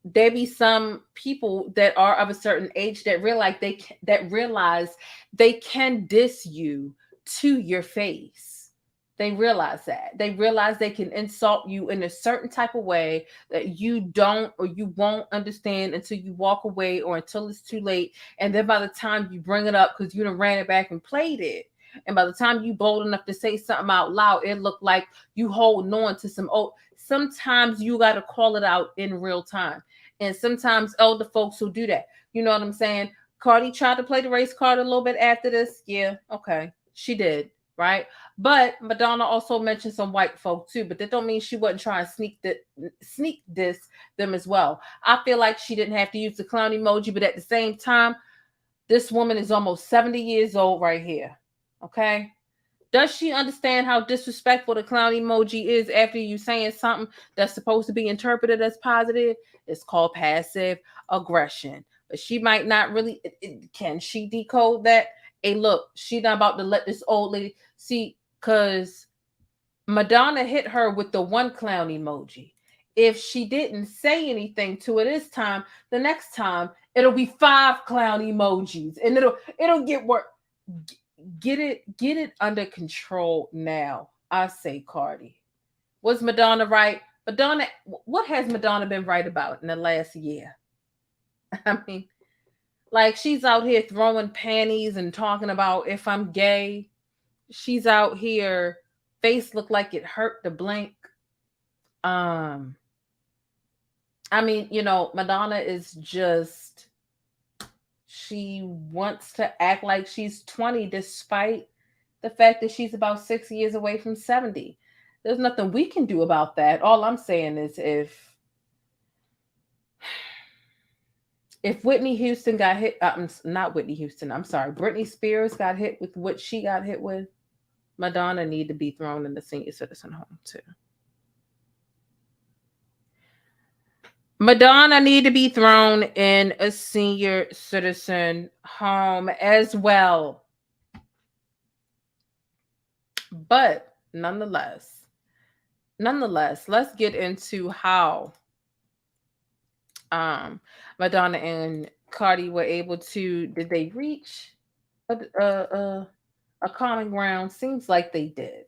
there be some people that are of a certain age that realize they can diss you to your face. They realize that. They realize they can insult you in a certain type of way that you don't or you won't understand until you walk away or until it's too late. And then by the time you bring it up because you done ran it back and played it, and by the time you bold enough to say something out loud, it looked like you holding on to some old. Sometimes you got to call it out in real time. And sometimes elder folks will do that. You know what I'm saying? Cardi tried to play the race card a little bit after this. Yeah, okay. She did. Right, but Madonna also mentioned some white folk too, but that don't mean she wasn't trying to sneak diss them as well. I feel like she didn't have to use the clown emoji, but at the same time, this woman is almost 70 years old right here. Okay, does she understand how disrespectful the clown emoji is after you saying something that's supposed to be interpreted as positive? It's called passive aggression, but she might not really. Can she decode that? Hey, look, she not about to let this old lady see, because Madonna hit her with the one clown emoji. If she didn't say anything to it this time, the next time it'll be 5 clown emojis, and it'll get worse. Get it under control now. I say, Cardi. Was Madonna right? Madonna, what has Madonna been right about in the last year? I mean, like, she's out here throwing panties and talking about if I'm gay. She's out here, face look like it hurt to blink. I mean, you know, Madonna is just, she wants to act like she's 20 despite the fact that she's about 6 years away from 70. There's nothing we can do about that. All I'm saying is if Whitney Houston got hit, not Whitney Houston, I'm sorry, Britney Spears got hit with what she got hit with, Madonna need to be thrown in the senior citizen home too. Madonna need to be thrown in a senior citizen home as well. But nonetheless, let's get into how Madonna and Cardi were able to, did they reach a common ground. Seems like they did.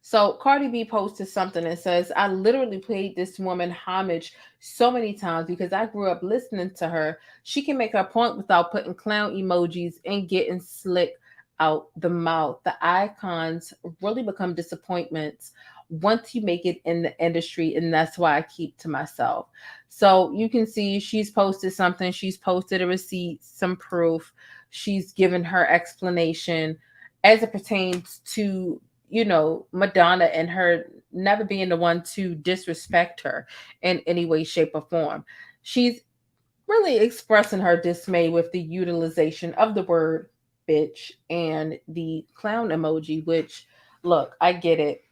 So Cardi B posted something and says, I literally paid this woman homage so many times because I grew up listening to her. She can make her point without putting clown emojis and getting slick out the mouth. The icons really become disappointments once you make it in the industry, and that's why I keep to myself. So you can see she's posted something, she's posted a receipt, some proof, she's given her explanation as it pertains to, you know, Madonna and her never being the one to disrespect her in any way, shape, or form. She's really expressing her dismay with the utilization of the word bitch and the clown emoji, which, look, I get it.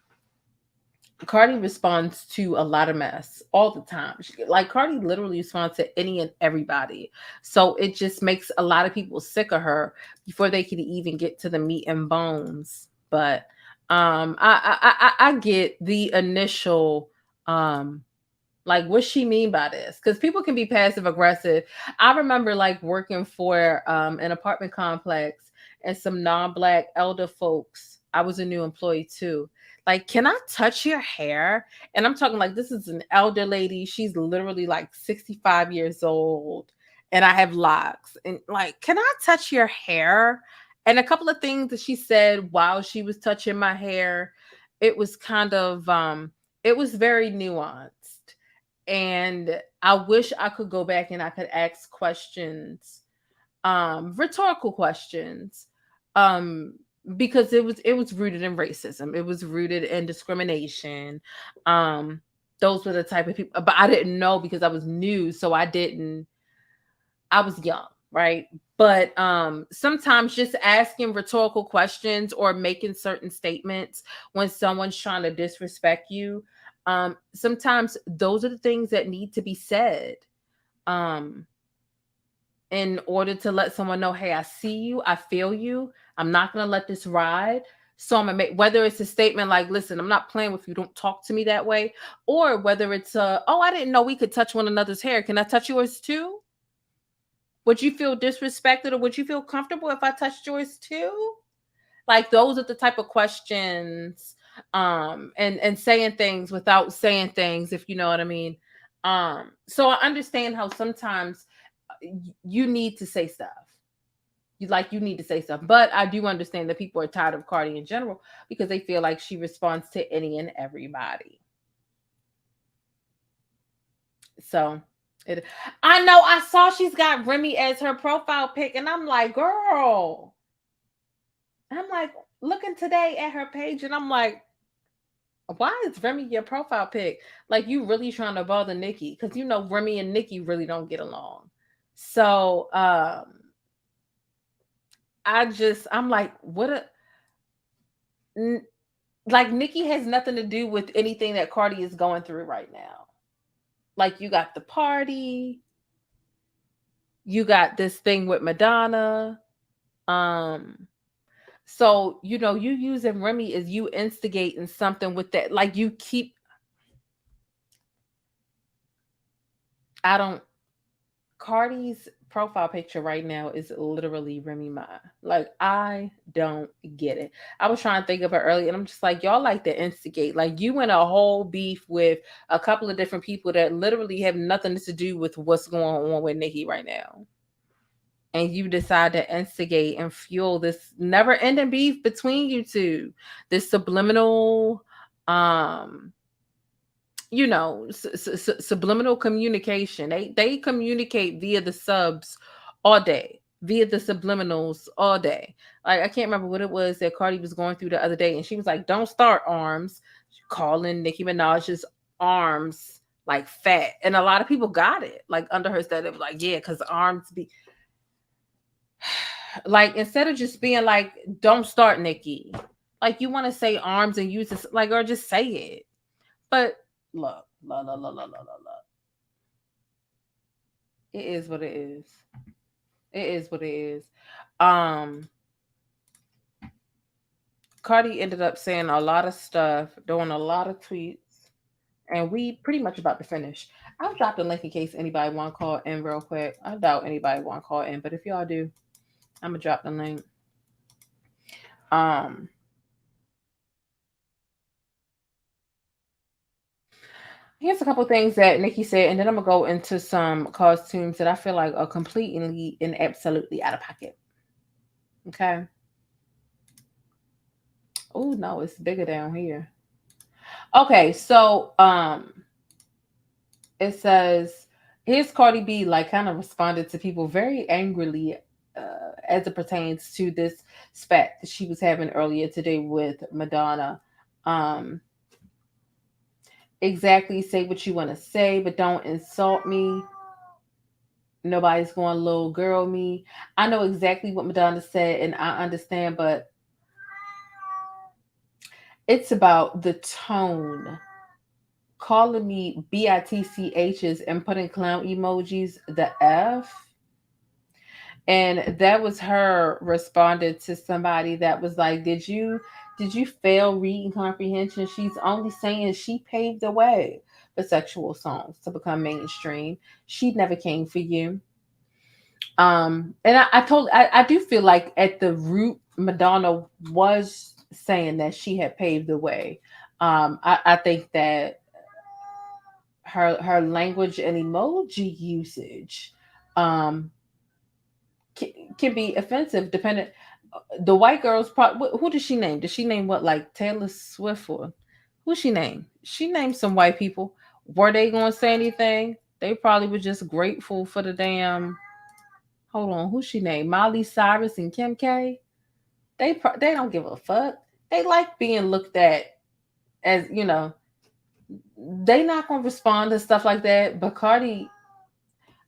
Cardi responds to a lot of mess all the time. Like Cardi literally responds to any and everybody. So it just makes a lot of people sick of her before they can even get to the meat and bones. But I get the initial like what she mean by this, because people can be passive aggressive. I remember like working for an apartment complex and some non-black elder folks. I was a new employee too. Like, can I touch your hair? And I'm talking like this is an elder lady. She's literally like 65 years old and I have locks. And like, can I touch your hair? And a couple of things that she said while she was touching my hair, it was kind of it was very nuanced. And I wish I could go back and I could ask questions, rhetorical questions, because it was rooted in racism. It was rooted in discrimination. Those were the type of people, but I didn't know because I was new, so I was young, right? But sometimes just asking rhetorical questions or making certain statements when someone's trying to disrespect you, sometimes those are the things that need to be said in order to let someone know, hey, I see you, I feel you, I'm not going to let this ride. So I'm gonna make, whether it's a statement like, listen, I'm not playing with you, don't talk to me that way, or whether it's oh, I didn't know we could touch one another's hair, can I touch yours too? Would you feel disrespected, or would you feel comfortable if I touched yours too? Like, those are the type of questions, and saying things without saying things, if you know what I mean. So I understand how sometimes you need to say stuff. You need to say stuff, but I do understand that people are tired of Cardi in general because they feel like she responds to any and everybody. So I know I saw she's got Remy as her profile pic, and I'm like, girl. I'm like looking today at her page, and I'm like, why is Remy your profile pic? Like, you really trying to bother Nicki, because you know Remy and Nicki really don't get along. So I'm like, what like Nicki has nothing to do with anything that Cardi is going through right now. Like, you got the party, you got this thing with Madonna. So, you know, you using Remy as you instigating something with that. Like, you keep, Cardi's profile picture right now is literally Remy Ma. Like, I don't get it. I was trying to think of it earlier, and I'm just like, y'all like to instigate. Like, you in a whole beef with a couple of different people that literally have nothing to do with what's going on with Nicki right now. And you decide to instigate and fuel this never-ending beef between you two. This subliminal, you know, subliminal communication. They communicate via the subs all day, via the subliminals all day. Like, I can't remember what it was that Cardi was going through the other day, and she was like, "Don't start arms," calling Nicki Minaj's arms like fat, and a lot of people got it like under her set. It was like, yeah, because arms be like, instead of just being like, "Don't start, Nicki," like, you want to say arms and use this, like, or just say it. But look, it is what it is. It is what it is. Cardi ended up saying a lot of stuff, doing a lot of tweets, and we pretty much about to finish. I'll drop the link in case anybody want to call in real quick. I doubt anybody want to call in, but if y'all do, I'm gonna drop the link. Here's a couple things that Nicki said, and then I'm gonna go into some costumes that I feel like are completely and absolutely out of pocket. Okay. Oh no, it's bigger down here. Okay, so it says here's Cardi B like kind of responded to people very angrily as it pertains to this spat that she was having earlier today with Madonna. Um, exactly, say what you want to say, but don't insult me. Nobody's going little girl me. I know exactly what Madonna said, and I understand, but it's about the tone. Calling me bitch's and putting clown emojis, the F. And that was her responded to somebody that was like, did you fail reading comprehension? She's only saying she paved the way for sexual songs to become mainstream. She never came for you. And I do feel like at the root, Madonna was saying that she had paved the way. I think that her language and emoji usage can be offensive depending. The white girls, who did she name? Did she name what, like Taylor Swift, or who she named? She named some white people. Were they going to say anything? They probably were just grateful for the damn. Hold on, who she named? Miley Cyrus and Kim K. They don't give a fuck. They like being looked at as, they not gonna respond to stuff like that. But Cardi,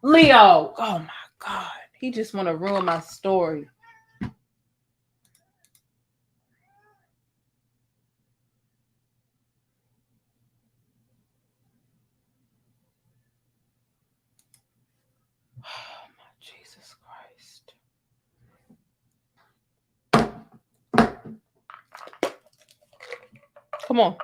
Leo, oh my god, he just want to ruin my story. Oh my Jesus Christ. Come on.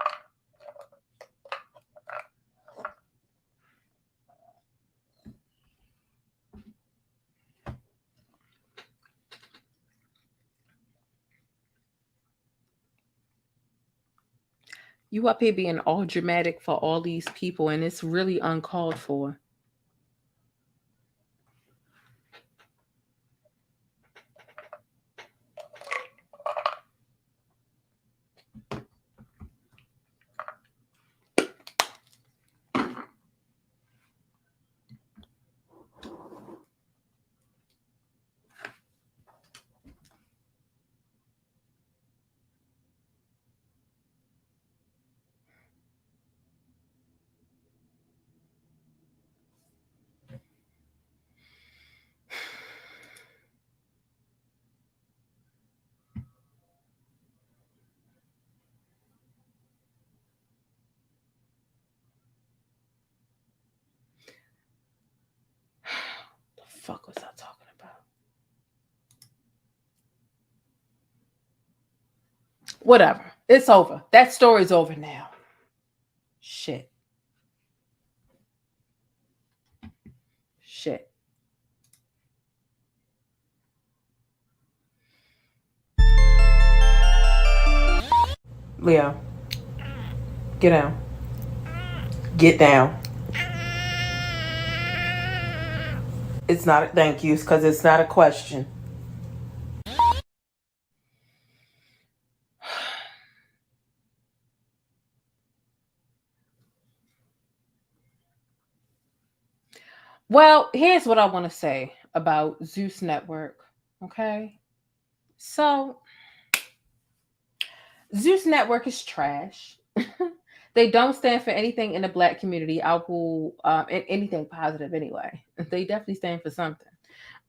You up here being all dramatic for all these people, and it's really uncalled for. The fuck was I talking about? Whatever. It's over. That story's over now. Shit. Leo, get down. Get down. It's not a thank you, because it's not a question. Well, here's what I want to say about Zeus Network. Okay. So, Zeus Network is trash. They don't stand for anything in the Black community. I will, anything positive anyway. They definitely stand for something.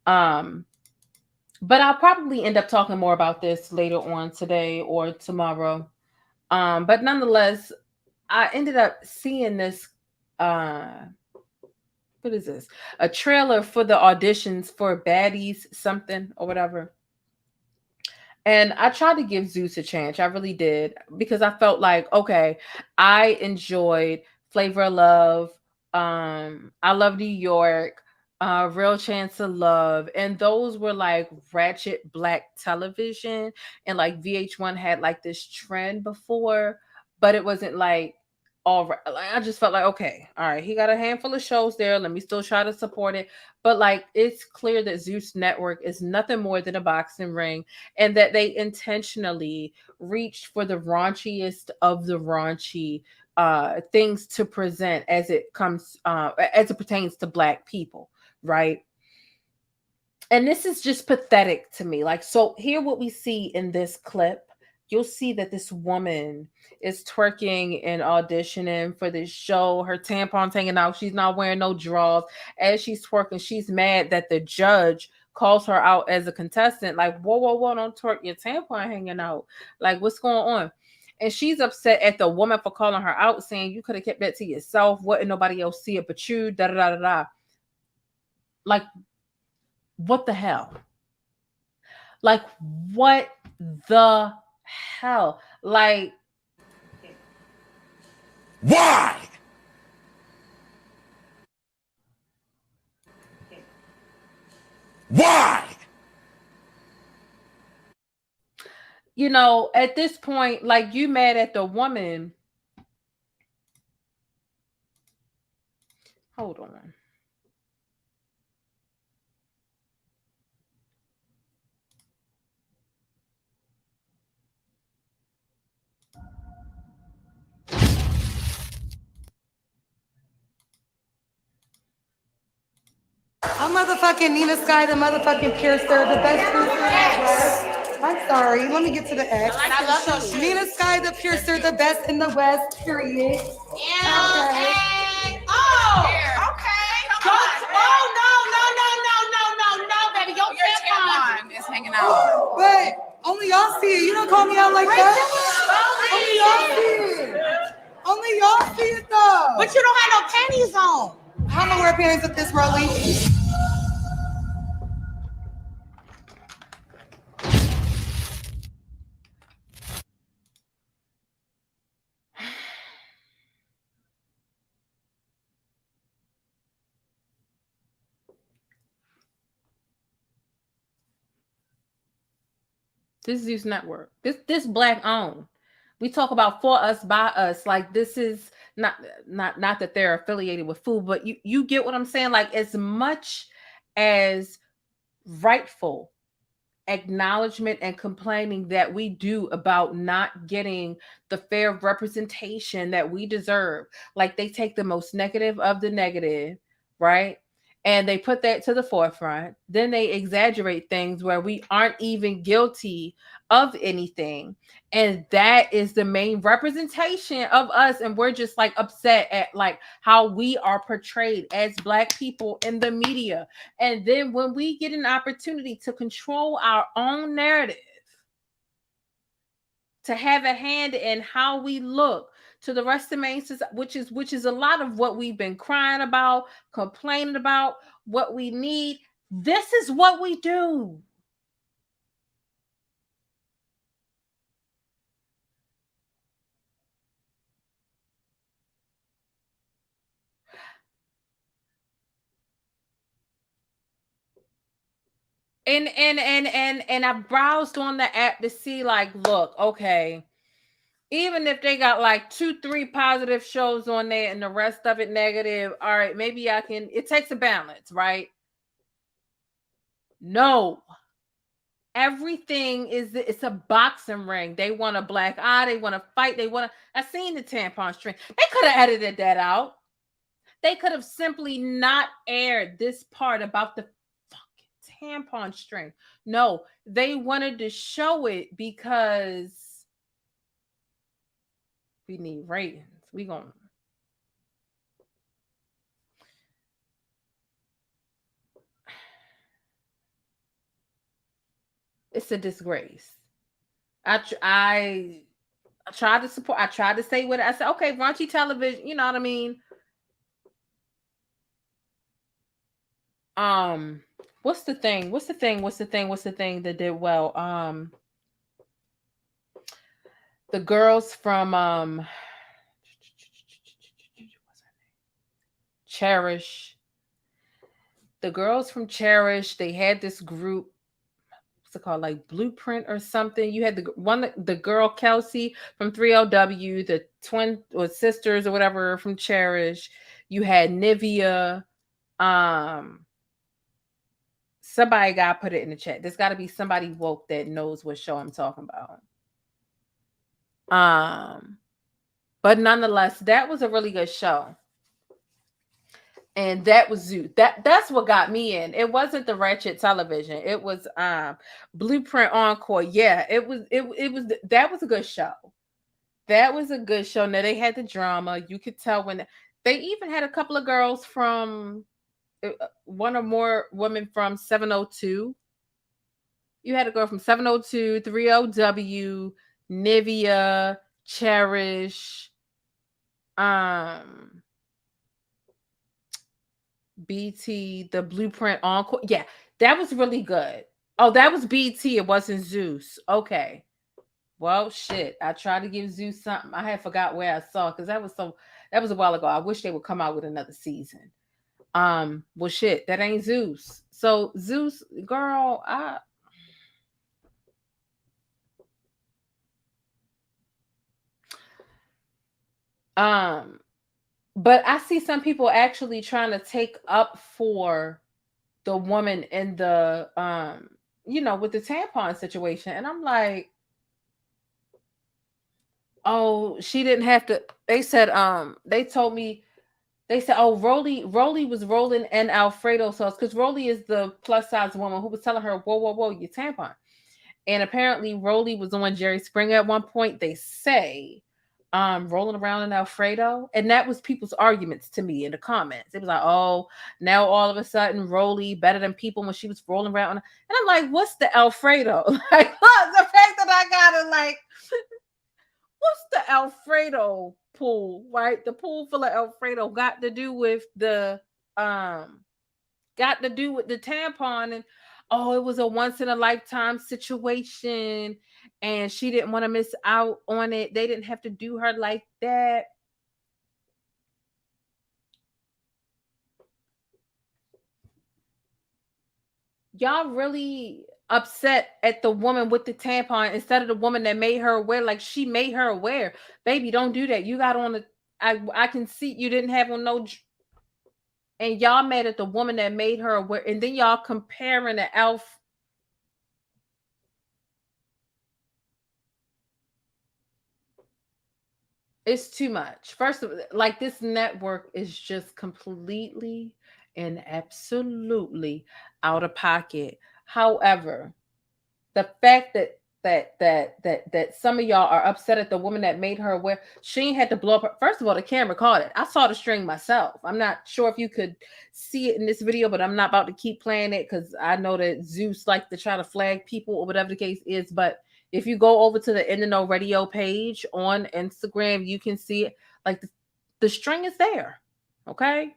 But I'll probably end up talking more about this later on today or tomorrow. But nonetheless, I ended up seeing this. What is this? A trailer for the auditions for Baddies something or whatever. And I tried to give Zeus a chance. I really did, because I felt like, okay, I enjoyed Flavor of Love. I love New York. Real Chance of Love, and those were like ratchet black television, and like VH1 had like this trend before, but it wasn't like all right. Like, I just felt like, okay, all right, he got a handful of shows there. Let me still try to support it, but like it's clear that Zeus Network is nothing more than a boxing ring, and that they intentionally reached for the raunchiest of the raunchy things to present as it comes as it pertains to black people, right? And this is just pathetic to me. Like, so here what we see in this clip, you'll see that this woman is twerking and auditioning for this show. Her tampon's hanging out. She's not wearing no drawers. As she's twerking, she's mad that the judge calls her out as a contestant. Like, whoa, whoa, whoa, don't twerk, your tampon hanging out. Like, what's going on? And she's upset at the woman for calling her out, saying you could have kept that to yourself. Wouldn't nobody else see it but you? Da da da da da. Like, what the hell? Like, what the hell? Like, Why? Why? you know, at this point, like, you mad at the woman. Hold on. I'm motherfucking Nina Sky, the motherfucking piercer, the best piercer. I'm sorry, let me get to the X. I love those shoes. Nina Sky, the piercer, the best in the West, period. Okay. Oh, okay. Oh, no, baby. Your tampon is hanging out. But only y'all see it. You don't call me out like that. Only y'all see it. Only y'all see it though. But you don't have no panties on. I'm gonna wear panties with this rolling. This is Zeus Network. This black owned. We talk about for us, by us. Like, this is not that they're affiliated with food, but you get what I'm saying? Like, as much as rightful acknowledgement and complaining that we do about not getting the fair representation that we deserve, like, they take the most negative of the negative, right? And they put that to the forefront. Then they exaggerate things where we aren't even guilty of anything. And that is the main representation of us. And we're just like upset at like how we are portrayed as black people in the media. And then when we get an opportunity to control our own narrative, to have a hand in how we look to the rest of the mainstream, which is a lot of what we've been crying about, complaining about, what we need. This is what we do. And I browsed on the app to see, like, look, okay, even if they got like 2-3 positive shows on there and the rest of it negative, all right, maybe I can. It takes a balance, right? No, everything it's a boxing ring. They want a black eye, they want to fight, I seen the tampon string. They could have edited that out. They could have simply not aired this part about the fucking tampon string. No, they wanted to show it because we need ratings. We gonna it's a disgrace. I tried to support. I tried to say what I said. Okay, raunchy television. You know what I mean? What's the thing that did well? The girls from Cherish. the girls from Cherish, they had this group, what's it called, like Blueprint or something. You had the girl Kelsey from 30W, the twin or sisters or whatever from Cherish. You had Nivea. Somebody got to put it in the chat. There's got to be somebody woke that knows what show I'm talking about. But nonetheless, that was a really good show. And that was Zeus. That's what got me in. It wasn't the Ratchet Television. It was Blueprint Encore. Yeah, it was that was a good show. That was a good show. Now they had the drama. You could tell when they even had a couple of girls from one or more women from 702. You had a girl from 702, 30W, Nivea, Cherish, BT, the Blueprint Encore. Yeah, that was really good. Oh, that was BT. It wasn't Zeus. Okay. Well, shit. I tried to give Zeus something. I had forgot where I saw because that was a while ago. I wish they would come out with another season. Well, shit, that ain't Zeus. So Zeus, girl, but I see some people actually trying to take up for the woman in the with the tampon situation, and I'm like, oh, she didn't have to. They said they told me. They said, oh, Rolly was rolling in Alfredo sauce because Rolly is the plus size woman who was telling her, whoa, your tampon. And apparently Rolly was on Jerry Springer at one point. They say, rolling around in Alfredo. And that was people's arguments to me in the comments. It was like, oh, now all of a sudden Rolly better than people when she was rolling around. And I'm like, what's the Alfredo? Like, look, the fact that I got it, like, what's the Alfredo pool, right? The pool full of Alfredo got to do with the tampon, and oh, it was a once in a lifetime situation and she didn't want to miss out on it. They didn't have to do her like that. Y'all really upset at the woman with the tampon instead of the woman that made her aware. Like, she made her aware. Baby, don't do that. You got on I can see you didn't have on no, and y'all mad at the woman that made her aware, and then y'all comparing the elf. It's too much. First of all, like, this network is just completely and absolutely out of pocket. However, the fact that some of y'all are upset at the woman that made her aware, she ain't had to blow up her. First of all, the camera caught it. I saw the string myself. I'm not sure if you could see it in this video, but I'm not about to keep playing it because I know that Zeus likes to try to flag people or whatever the case is. But if you go over to the In the Know Radio page on Instagram, you can see it. Like, the string is there. Okay.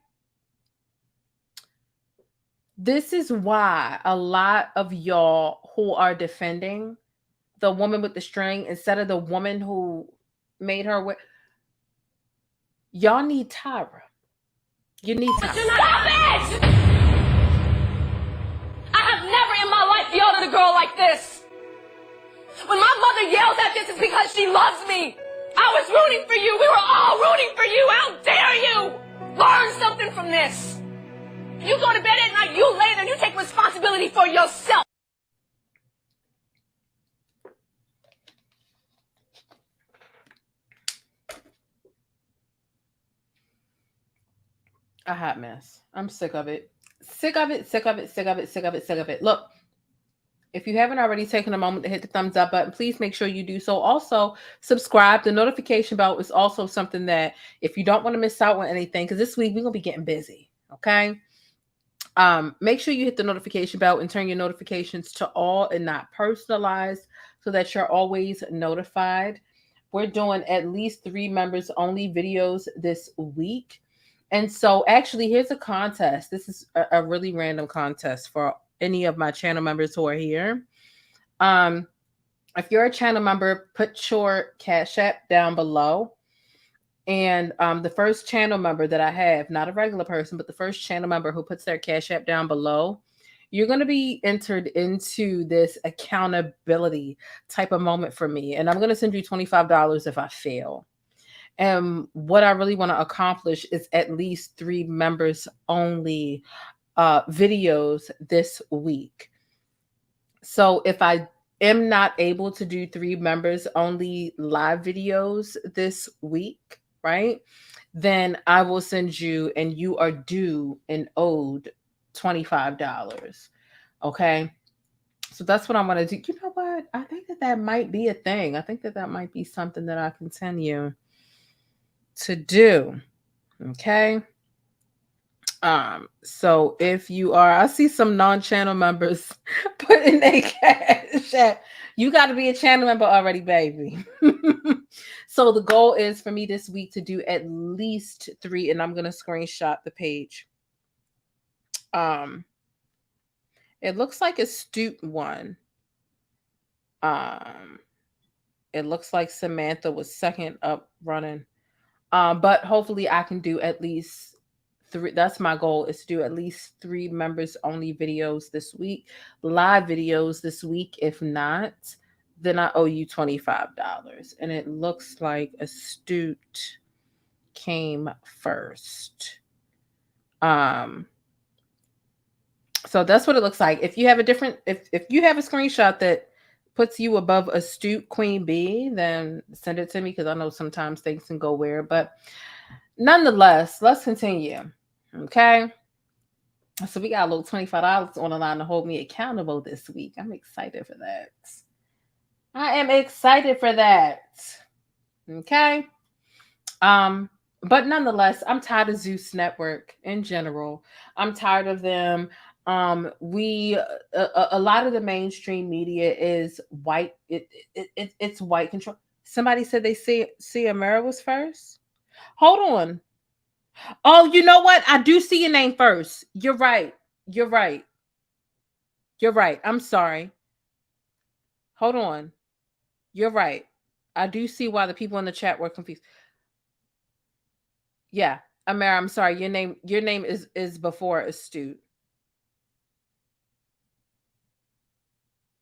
This is why a lot of y'all who are defending the woman with the string instead of the woman who made her aware, y'all need Tyra. You need Tyra. Stop it! I have never in my life yelled at a girl like this. When my mother yells at this, it's because she loves me. I was rooting for you. We were all rooting for you. How dare you? Learn something from this. You go to bed at night, you lay there, and you take responsibility for yourself. A hot mess. I'm sick of it. Sick of it. Look, if you haven't already taken a moment to hit the thumbs up button, please make sure you do so. Also, subscribe. The notification bell is also something that if you don't want to miss out on anything, because this week we're going to be getting busy, okay? Make sure you hit the notification bell and turn your notifications to all and not personalized so that you're always notified. We're doing at least 3 members only videos this week. And so actually, here's a contest. This is a really random contest for any of my channel members who are here. If you're a channel member, put your Cash App down below. And the first channel member that I have, not a regular person, but the first channel member who puts their Cash App down below, you're going to be entered into this accountability type of moment for me. And I'm going to send you $25 if I fail. And what I really want to accomplish is at least 3 members only videos this week. So if I am not able to do 3 members only live videos this week, right, then I will send you, and you are due and owed $25. Okay. So that's what I'm going to do. You know what? I think that might be a thing. I think that might be something that I continue to do. Okay. So if you are, I see some non-channel members putting their Cash App. You got to be a channel member already, baby. So the goal is for me this week to do at least 3, and I'm going to screenshot the page. It looks like Astute one. It looks like Samantha was second up running. But hopefully I can do at least 3. That's my goal, is to do at least 3 members only videos this week, live videos this week. If not, then I owe you $25. And it looks like Astute came first. So that's what it looks like. If you have a different, if you have a screenshot that puts you above Astute Queen B, then send it to me, because I know sometimes things can go weird. But nonetheless, let's continue. Okay. So we got a little $25 on the line to hold me accountable this week. I'm excited for that. I am excited for that. Okay. But nonetheless, I'm tired of Zeus Network in general. I'm tired of them. A lot of the mainstream media is white. It's white control. Somebody said they see Amara was first. Hold on. Oh, you know what? I do see your name first. You're right. I'm sorry. Hold on. You're right. I do see why the people in the chat were confused. Yeah, Amara, I'm sorry. Your name is before Astute.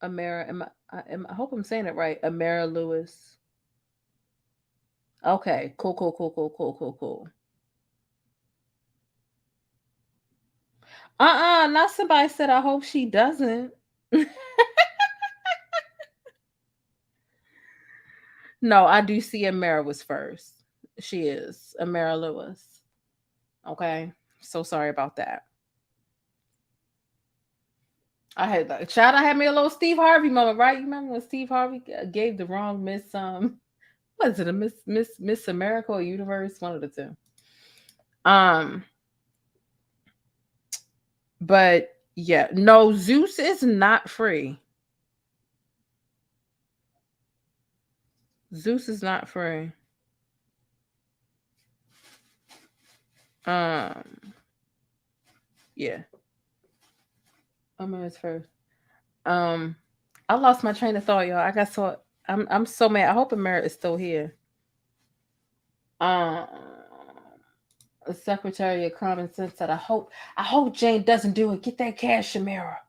Amara, I hope I'm saying it right. Amara Lewis. Okay, cool. Not somebody said I hope she doesn't. No, I do see Amara was first. She is Amara Lewis. Okay, so sorry about that. I had me a little Steve Harvey moment, right? You remember when Steve Harvey gave the wrong Miss what is it, a Miss America or Universe? One of the two. But yeah, no, Zeus is not free. Zeus is not free. Yeah. Amara's first. I lost my train of thought, y'all. I'm so mad. I hope Amara is still here. Secretary of Common Sense said, I hope Jane doesn't do it. Get that cash, Amara.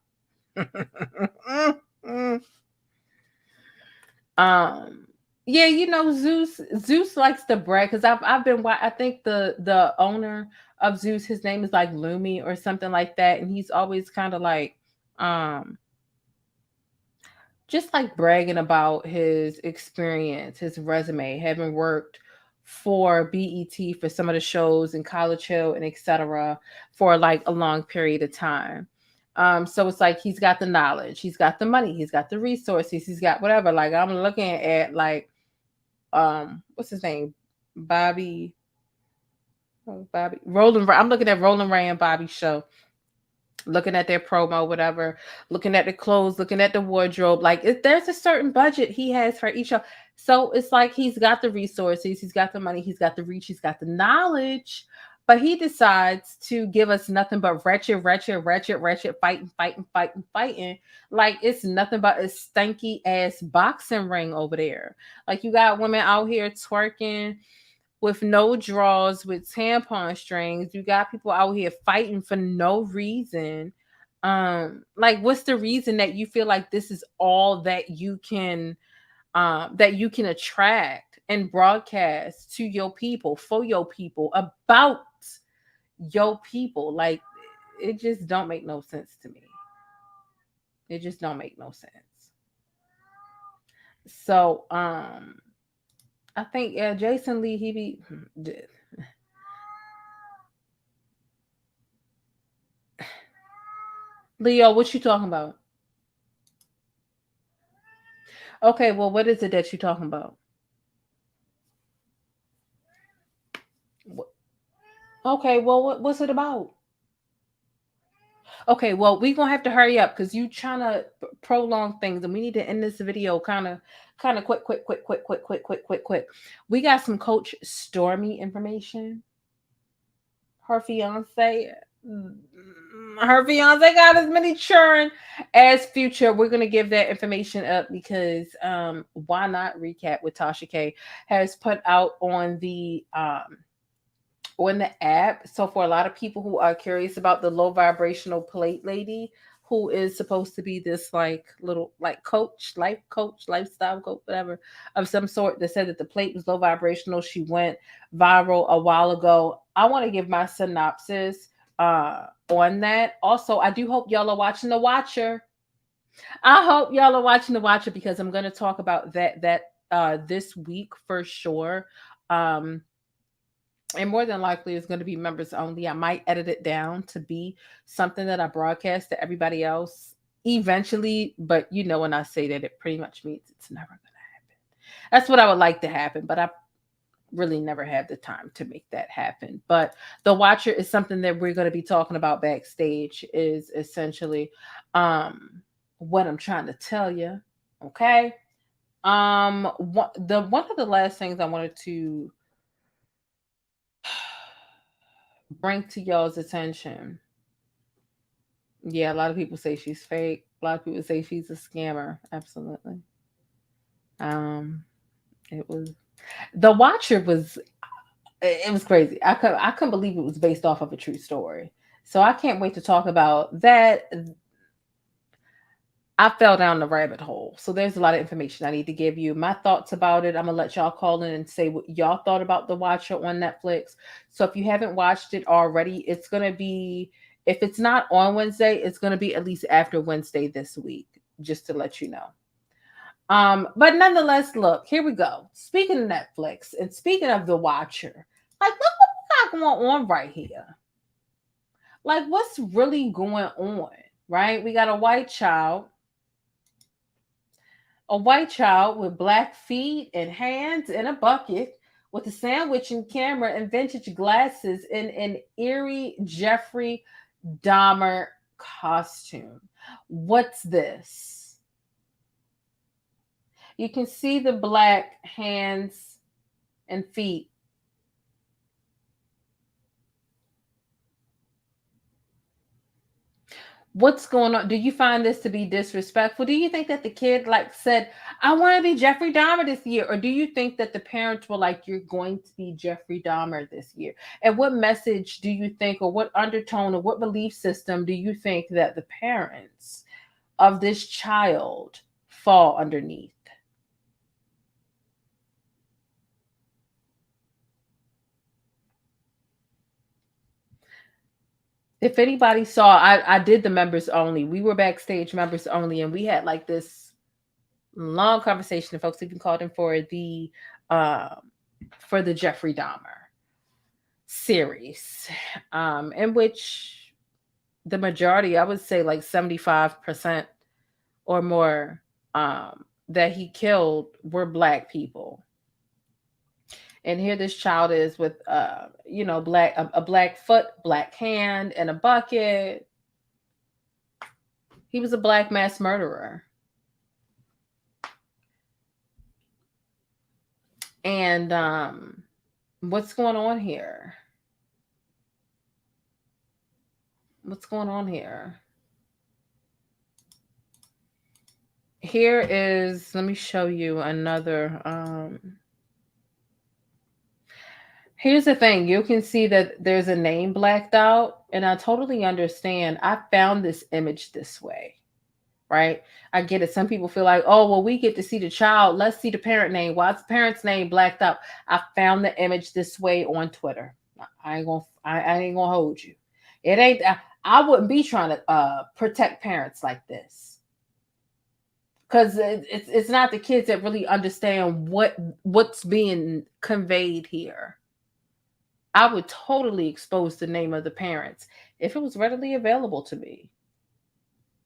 Yeah, you know, Zeus likes to brag, because I think the owner of Zeus, his name is like Lumi or something like that, and he's always kind of like just like bragging about his experience, his resume, having worked for BET for some of the shows in College Hill and etc. for like a long period of time. So it's like he's got the knowledge, he's got the money, he's got the resources, he's got whatever. Like I'm looking at like what's his name? Bobby Roland. I'm looking at Roland Ray and Bobby's show, looking at their promo, whatever, looking at the clothes, looking at the wardrobe. Like there's a certain budget he has for each show. So it's like he's got the resources, he's got the money, he's got the reach, he's got the knowledge, but he decides to give us nothing but wretched, fighting. Like it's nothing but a stanky ass boxing ring over there. Like you got women out here twerking, with no draws, with tampon strings. You got people out here fighting for no reason. Like, what's the reason that you feel like this is all that you can attract and broadcast to your people, for your people, about your people? Like, it just don't make no sense to me. It just don't make no sense. So I think, yeah, Jason Lee, he be Leo, what you talking about? Okay, well, what is it that you talking about? Okay, well, what's it about? Okay, well, we gonna have to hurry up because you trying to prolong things, and we need to end this video kind of quick. We got some Coach Stormy information. Her fiance got as many churn as Future. We're gonna give that information up because why not? Recap with Tasha K has put out on the app. So for a lot of people who are curious about the low vibrational plate lady, who is supposed to be this like little like life coach, lifestyle coach, whatever, of some sort, that said that the plate was low vibrational. She went viral a while ago. I want to give my synopsis on that. Also, I do hope y'all are watching The Watcher. I hope y'all are watching The Watcher because I'm going to talk about that this week for sure. And more than likely it's going to be members only. I might edit it down to be something that I broadcast to everybody else eventually, but you know, when I say that, it pretty much means it's never going to happen. That's what I would like to happen, but I really never had the time to make that happen. But The Watcher is something that we're going to be talking about backstage, is essentially what I'm trying to tell you. Okay. One of the last things I wanted to bring to y'all's attention. Yeah, a lot of people say she's fake. A lot of people say she's a scammer. Absolutely. It was The Watcher was crazy. I couldn't believe it was based off of a true story. So I can't wait to talk about that. I fell down the rabbit hole. So there's a lot of information I need to give you. My thoughts about it. I'm going to let y'all call in and say what y'all thought about The Watcher on Netflix. So if you haven't watched it already, it's going to be, if it's not on Wednesday, it's going to be at least after Wednesday this week, just to let you know. But nonetheless, look, here we go. Speaking of Netflix and speaking of The Watcher, like, look what we got going on right here. Like, what's really going on, right? We got a white child with black feet and hands in a bucket with a sandwich and camera and vintage glasses in an eerie Jeffrey Dahmer costume. What's this? You can see the black hands and feet. What's going on? Do you find this to be disrespectful? Do you think that the kid like said, I want to be Jeffrey Dahmer this year? Or do you think that the parents were like, you're going to be Jeffrey Dahmer this year? And what message do you think, or what undertone, or what belief system do you think that the parents of this child fall underneath? If anybody saw, I did the members only. We were backstage members only, and we had like this long conversation. The folks even called in for the Jeffrey Dahmer series, in which the majority, I would say like 75% or more, that he killed were black people. And here this child is with, a black foot, black hand, and a bucket. He was a black mass murderer. And what's going on here? What's going on here? Here is, let me show you another. Here's the thing, you can see that there's a name blacked out, and I totally understand. I found this image this way, right? I get it. Some people feel like, oh, well, we get to see the child. Let's see the parent name. Why is the parent's name blacked out? I found the image this way on Twitter. I ain't gonna hold you. It ain't. I wouldn't be trying to protect parents like this, because it's not the kids that really understand what's being conveyed here. I would totally expose the name of the parents if it was readily available to me.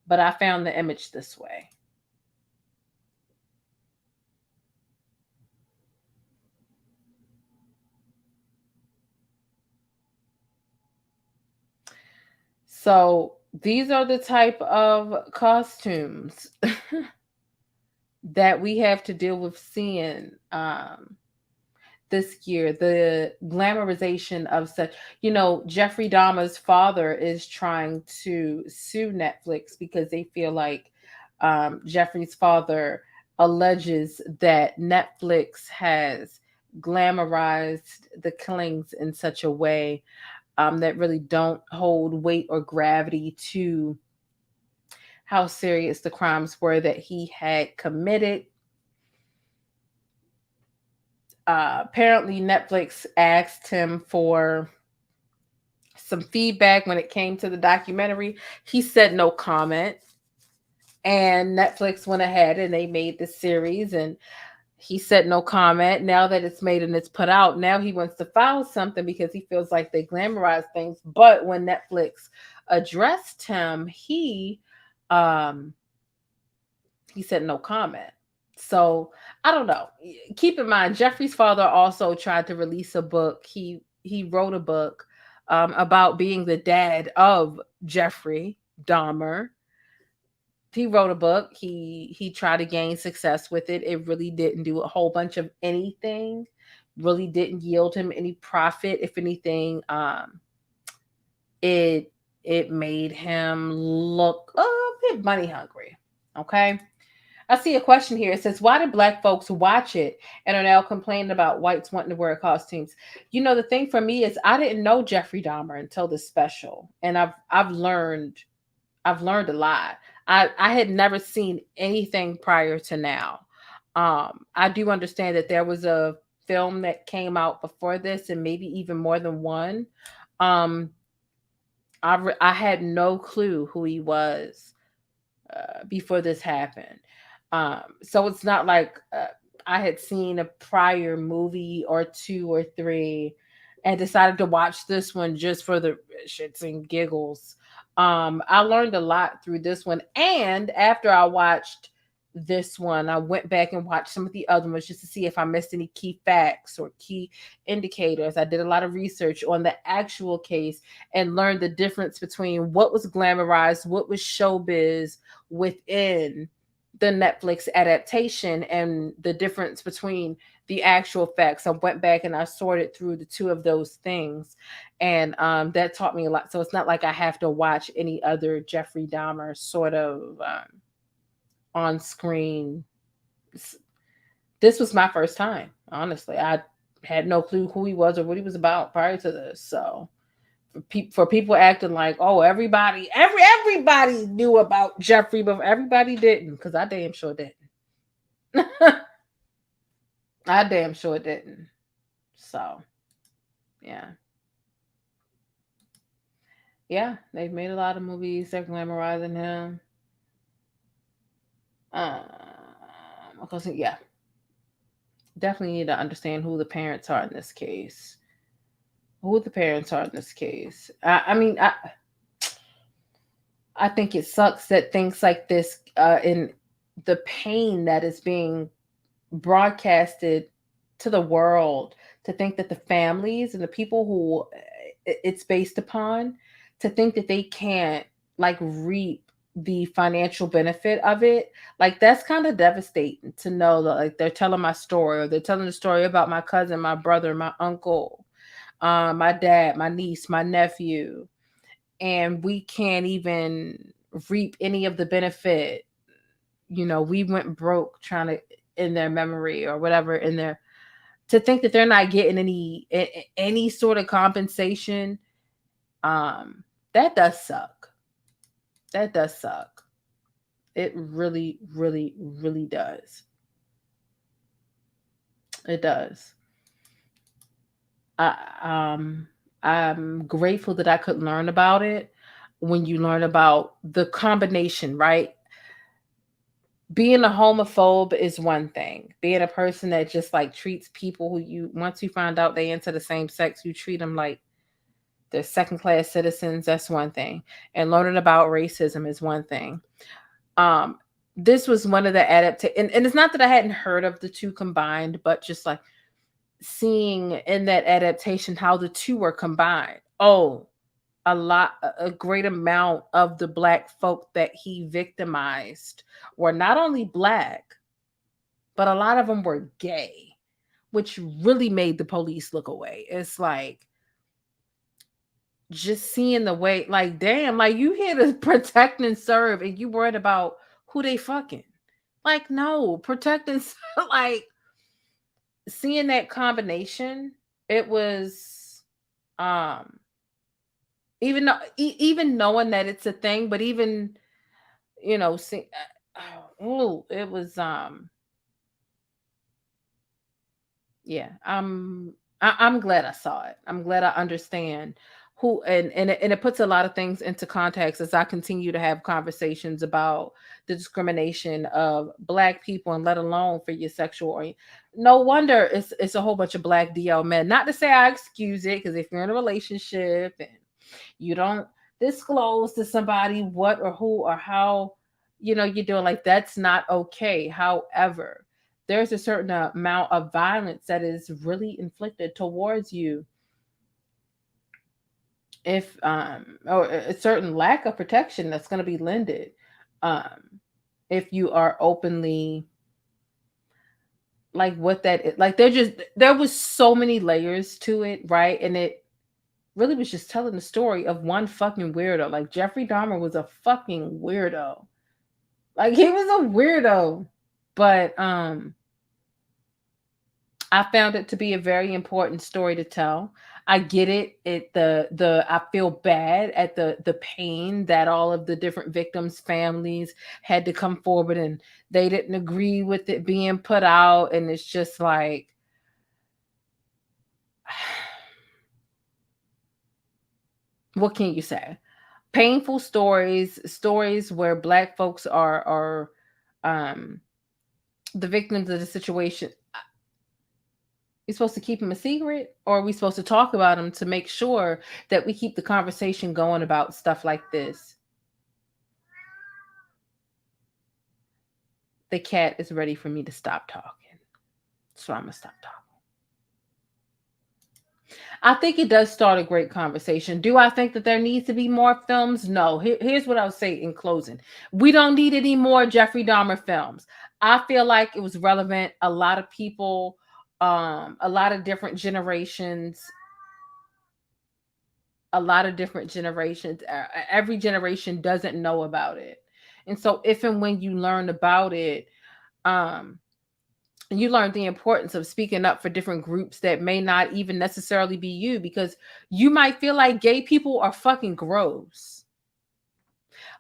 But I found the image this way. So these are the type of costumes that we have to deal with seeing this year. The glamorization of such, Jeffrey Dahmer's father is trying to sue Netflix because they feel like Jeffrey's father alleges that Netflix has glamorized the killings in such a way that really don't hold weight or gravity to how serious the crimes were that he had committed. Apparently, Netflix asked him for some feedback when it came to the documentary. He said no comment. And Netflix went ahead and they made the series, and he said no comment. Now that it's made and it's put out, now he wants to file something because he feels like they glamorize things. But when Netflix addressed him, he said no comment. So I don't know. Keep in mind, Jeffrey's father also tried to release a book. He wrote a book about being the dad of Jeffrey Dahmer. He wrote a book. He tried to gain success with it. It really didn't do a whole bunch of anything. Really didn't yield him any profit. If anything, it made him look a bit money hungry. Okay. I see a question here. It says, why did Black folks watch it and are now complaining about whites wanting to wear costumes? The thing for me is I didn't know Jeffrey Dahmer until this special, and I've learned a lot. I had never seen anything prior to now. I do understand that there was a film that came out before this, and maybe even more than one. I had no clue who he was before this happened. So it's not like I had seen a prior movie or two or three and decided to watch this one just for the shits and giggles. I learned a lot through this one. And after I watched this one, I went back and watched some of the other ones just to see if I missed any key facts or key indicators. I did a lot of research on the actual case and learned the difference between what was glamorized, what was showbiz within the Netflix adaptation, and the difference between the actual facts. I went back and I sorted through the two of those things, and that taught me a lot. So it's not like I have to watch any other Jeffrey Dahmer sort of on screen. This was my first time, honestly. I had no clue who he was or what he was about prior to this. So for people acting like, oh, everybody knew about Jeffrey, but everybody didn't, because I damn sure didn't. I damn sure didn't. So, yeah. Yeah, they've made a lot of movies. They're glamorizing him. Because, yeah. Definitely need to understand who the parents are in this case. I mean, I think it sucks that things like this, in the pain that is being broadcasted to the world, to think that the families and the people who it's based upon, to think that they can't like reap the financial benefit of it. Like, that's kind of devastating to know that, like, they're telling my story, or they're telling the story about my cousin, my brother, my uncle, my dad, my niece, my nephew, and we can't even reap any of the benefit. We went broke trying to, in their memory or whatever, in their to think that they're not getting any sort of compensation, that does suck. That does suck. It really, really, really does. It does. I'm grateful that I could learn about it. When you learn about the combination, right? Being a homophobe is one thing. Being a person that just like treats people who once you find out they into the same sex, you treat them like they're second class citizens. That's one thing. And learning about racism is one thing. This was one of the and it's not that I hadn't heard of the two combined, but just like seeing in that adaptation how the two were combined. Oh, a great amount of the Black folk that he victimized were not only Black, but a lot of them were gay, which really made the police look away. It's like just seeing the way, like, damn, like you here to protect and serve and you worried about who they fucking. Like, no, protect and like seeing that combination, it was even knowing that it's a thing, but even it was yeah, I'm glad I saw it. I'm glad I understand who and it puts a lot of things into context as I continue to have conversations about the discrimination of Black people, and let alone for your sexual orientation. No wonder it's a whole bunch of Black DL men. Not to say I excuse it, because if you're in a relationship and you don't disclose to somebody what or who or how you're doing, like, that's not okay. However, there's a certain amount of violence that is really inflicted towards you if or a certain lack of protection that's going to be lended if you are openly like what that is. Like there was so many layers to it, right? And it really was just telling the story of one fucking weirdo. Like Jeffrey Dahmer was a fucking weirdo. Like he was a weirdo. But I found it to be a very important story to tell. I get it. I feel bad at the pain that all of the different victims' families had to come forward and they didn't agree with it being put out. And it's just like, what can you say? Painful stories where Black folks are the victims of the situation. We supposed to keep them a secret, or are we supposed to talk about them to make sure that we keep the conversation going about stuff like this? The cat is ready for me to stop talking, so I'm gonna stop talking. I think it does start a great conversation. Do I think that there needs to be more films? No. Here's what I'll say in closing. We don't need any more Jeffrey Dahmer films. I feel like it was relevant. A lot of people, a lot of different generations, every generation doesn't know about it. And so if and when you learn about it, you learn the importance of speaking up for different groups that may not even necessarily be you, because you might feel like gay people are fucking gross.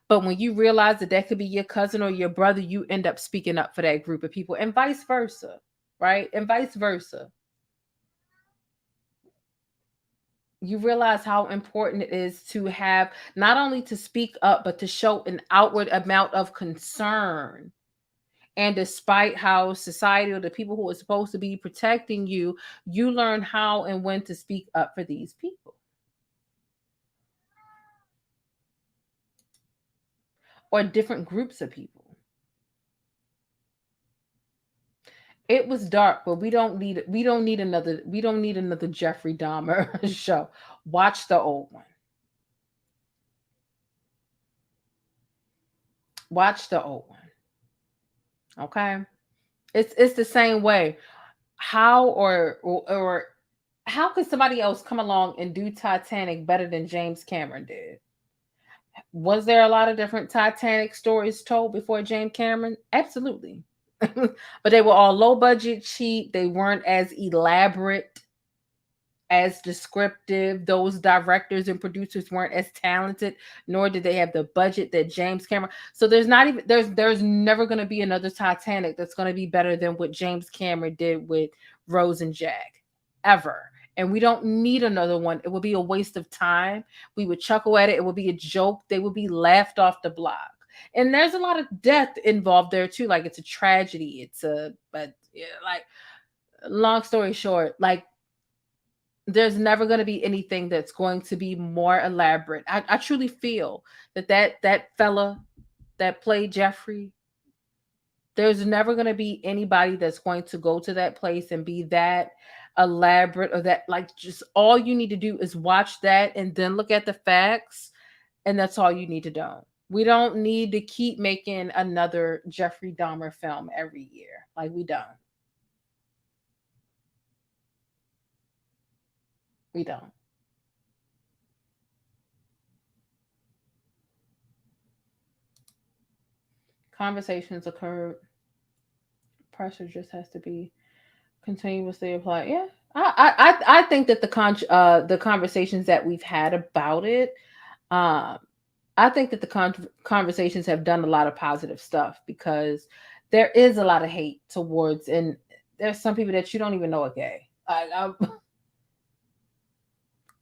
But when you realize that could be your cousin or your brother, you end up speaking up for that group of people, and vice versa, right? And vice versa. You realize how important it is to have not only to speak up, but to show an outward amount of concern. And despite how society or the people who are supposed to be protecting you, you learn how and when to speak up for these people. Or different groups of people. It was dark, but we don't need another Jeffrey Dahmer show. Watch the old one. Watch the old one. Okay, it's the same way. How or how could somebody else come along and do Titanic better than James Cameron did? Was there a lot of different Titanic stories told before James Cameron? Absolutely. but they were all low budget, cheap. They weren't as elaborate, as descriptive. Those directors and producers weren't as talented, nor did they have the budget that James Cameron. So there's never going to be another Titanic that's going to be better than what James Cameron did with Rose and Jack, ever. And we don't need another one. It would be a waste of time. We would chuckle at it. It would be a joke. They would be laughed off the block. And there's a lot of death involved there too. Like, it's a tragedy. But yeah, like, long story short, like, there's never going to be anything that's going to be more elaborate. I truly feel that fella that played Jeffrey, there's never going to be anybody that's going to go to that place and be that elaborate, or that, like, just all you need to do is watch that and then look at the facts, and that's all you need to do. We don't need to keep making another Jeffrey Dahmer film every year. Like, we don't. We don't. Conversations occurred. Pressure just has to be continuously applied. Yeah, I think that the conversations that we've had about it, I think that the conversations have done a lot of positive stuff, because there is a lot of hate towards, and there's some people that you don't even know are gay.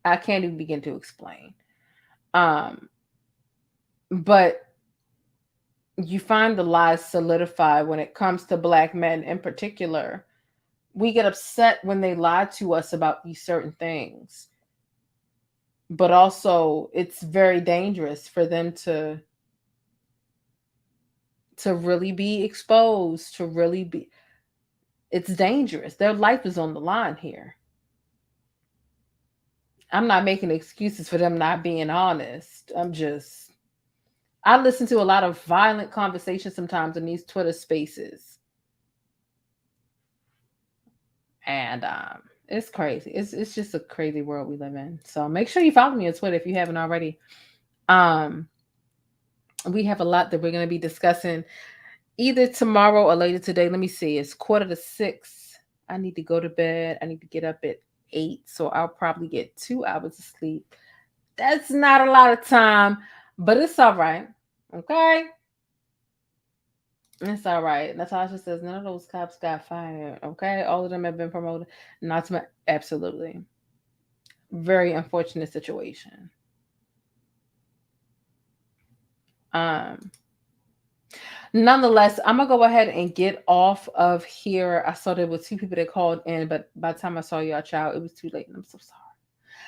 I can't even begin to explain. But you find the lies solidify when it comes to Black men in particular. We get upset when they lie to us about these certain things. But also, it's very dangerous for them to really be exposed, to really be. It's dangerous. Their life is on the line here. I'm not making excuses for them not being honest. I listen to a lot of violent conversations sometimes in these Twitter spaces. And it's crazy. It's just a crazy world we live in. So make sure you follow me on Twitter if you haven't already. We have a lot that we're going to be discussing either tomorrow or later today. Let me see. It's 5:45. I need to go to bed. I need to get up at 8, so I'll probably get 2 hours of sleep. That's not a lot of time, but it's all right. Okay, it's all right. Natasha says none of those cops got fired. Okay, all of them have been promoted. Not to absolutely. Very unfortunate situation. Nonetheless, I'm gonna go ahead and get off of here. I saw there were 2 people that called in, but by the time I saw y'all, child, it was too late, and I'm so sorry.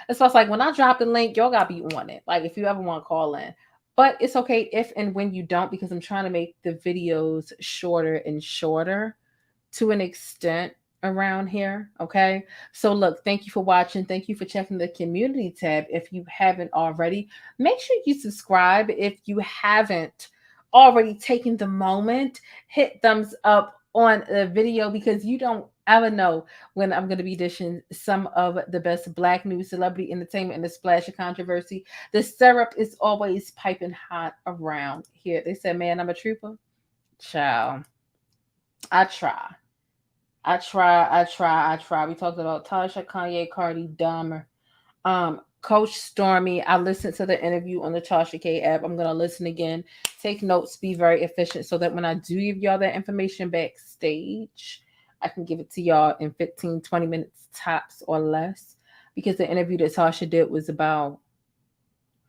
And so it's like, when I drop the link, y'all gotta be on it. Like, if you ever want to call in, but it's okay if and when you don't, because I'm trying to make the videos shorter and shorter to an extent around here. Okay, so look, thank you for watching. Thank you for checking the community tab. If you haven't already, make sure you subscribe. If you haven't already taken the moment, hit thumbs up on the video, because you don't ever know when I'm going to be dishing some of the best Black news, celebrity entertainment, and a splash of controversy. The syrup is always piping hot around here. They said, man, I'm a trooper. Child, I try. We talked about Tasha, Kanye, Cardi, Dahmer, Coach Stormy. I listened to the interview on the Tasha K app. I'm going to listen again, take notes, be very efficient, so that when I do give y'all that information backstage, I can give it to y'all in 15, 20 minutes tops or less, because the interview that Tasha did was about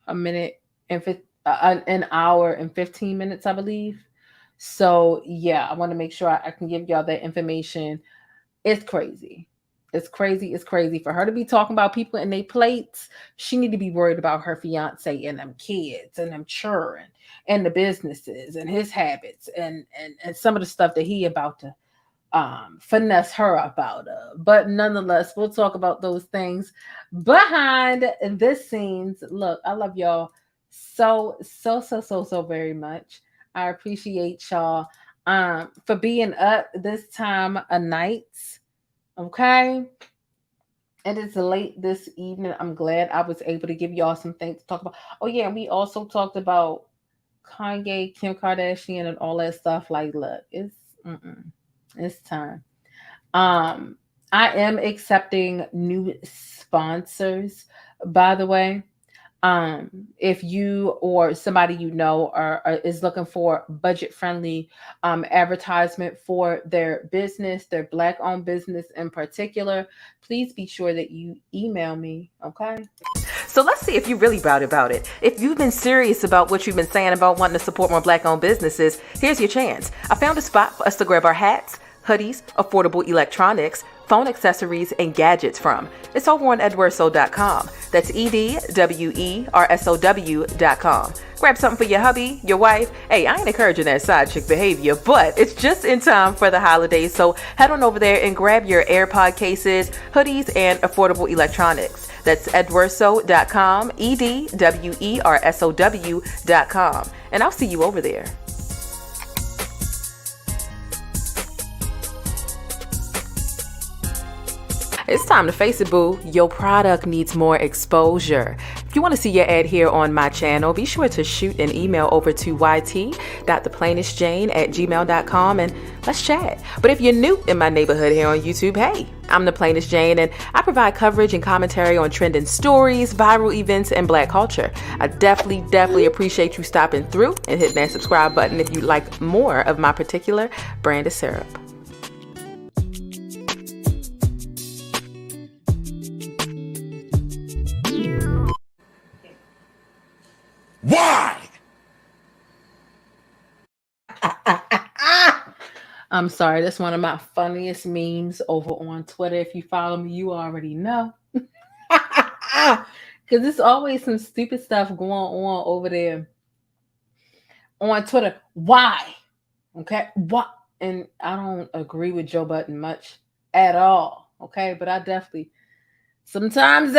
an hour and 15 minutes, I believe. So yeah, I want to make sure I can give y'all that information. It's crazy. It's crazy for her to be talking about people and their plates. She need to be worried about her fiance and them kids and them children and the businesses and his habits and some of the stuff that he about to finesse her about. But nonetheless, we'll talk about those things behind the scenes. Look, I love y'all so very much. I appreciate y'all for being up this time of night. Okay, it is late this evening. I'm glad I was able to give y'all some things to talk about. Oh yeah, we also talked about Kanye, Kim Kardashian, and all that stuff. Like, look, It's time. I am accepting new sponsors, by the way. If you or somebody you know is looking for budget-friendly advertisement for their business, their Black-owned business in particular, please be sure that you email me, okay? So let's see if you're really about it. If you've been serious about what you've been saying about wanting to support more Black-owned businesses, here's your chance. I found a spot for us to grab our hats, hoodies, affordable electronics, phone accessories, and gadgets from. It's over on edwersow.com. That's EDWERSOW.com. Grab something for your hubby, your wife. Hey, I ain't encouraging that side chick behavior, but it's just in time for the holidays. So head on over there and grab your AirPod cases, hoodies, and affordable electronics. That's edwersow.com, EDWERSOW.com. And I'll see you over there. It's time to face it, boo. Your product needs more exposure. If you want to see your ad here on my channel, be sure to shoot an email over to yt.theplainestjane@gmail.com and let's chat. But if you're new in my neighborhood here on YouTube, hey, I'm the Plainest Jane, and I provide coverage and commentary on trending stories, viral events, and Black culture. I definitely appreciate you stopping through and hitting that subscribe button if you'd like more of my particular brand of syrup. Why? I'm sorry, that's one of my funniest memes over on Twitter. If you follow me, you already know. Because there's always some stupid stuff going on over there on Twitter. Why? Okay, what? And I don't agree with Joe Budden much at all. Okay, but I definitely sometimes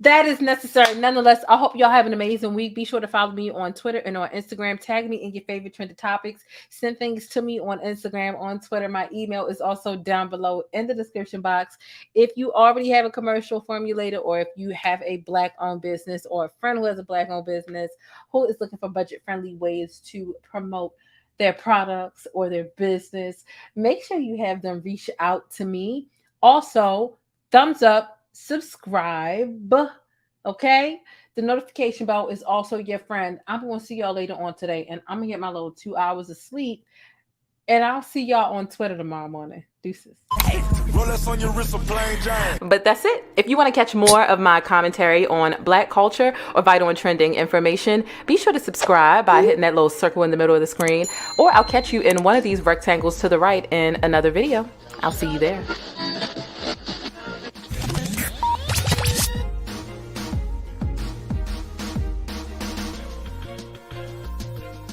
that is necessary. Nonetheless, I hope y'all have an amazing week. Be sure to follow me on Twitter and on Instagram. Tag me in your favorite trending topics. Send things to me on Instagram, on Twitter. My email is also down below in the description box. If you already have a commercial formulated, or if you have a Black-owned business or a friend who has a Black-owned business who is looking for budget-friendly ways to promote their products or their business, make sure you have them reach out to me. Also, thumbs up, subscribe, okay? The notification bell is also your friend. I'm going to see y'all later on today, and I'm going to get my little 2 hours of sleep, and I'll see y'all on Twitter tomorrow morning. Deuces. But that's it. If you want to catch more of my commentary on Black culture or vital and trending information, be sure to subscribe by hitting that little circle in the middle of the screen, or I'll catch you in one of these rectangles to the right in another video. I'll see you there.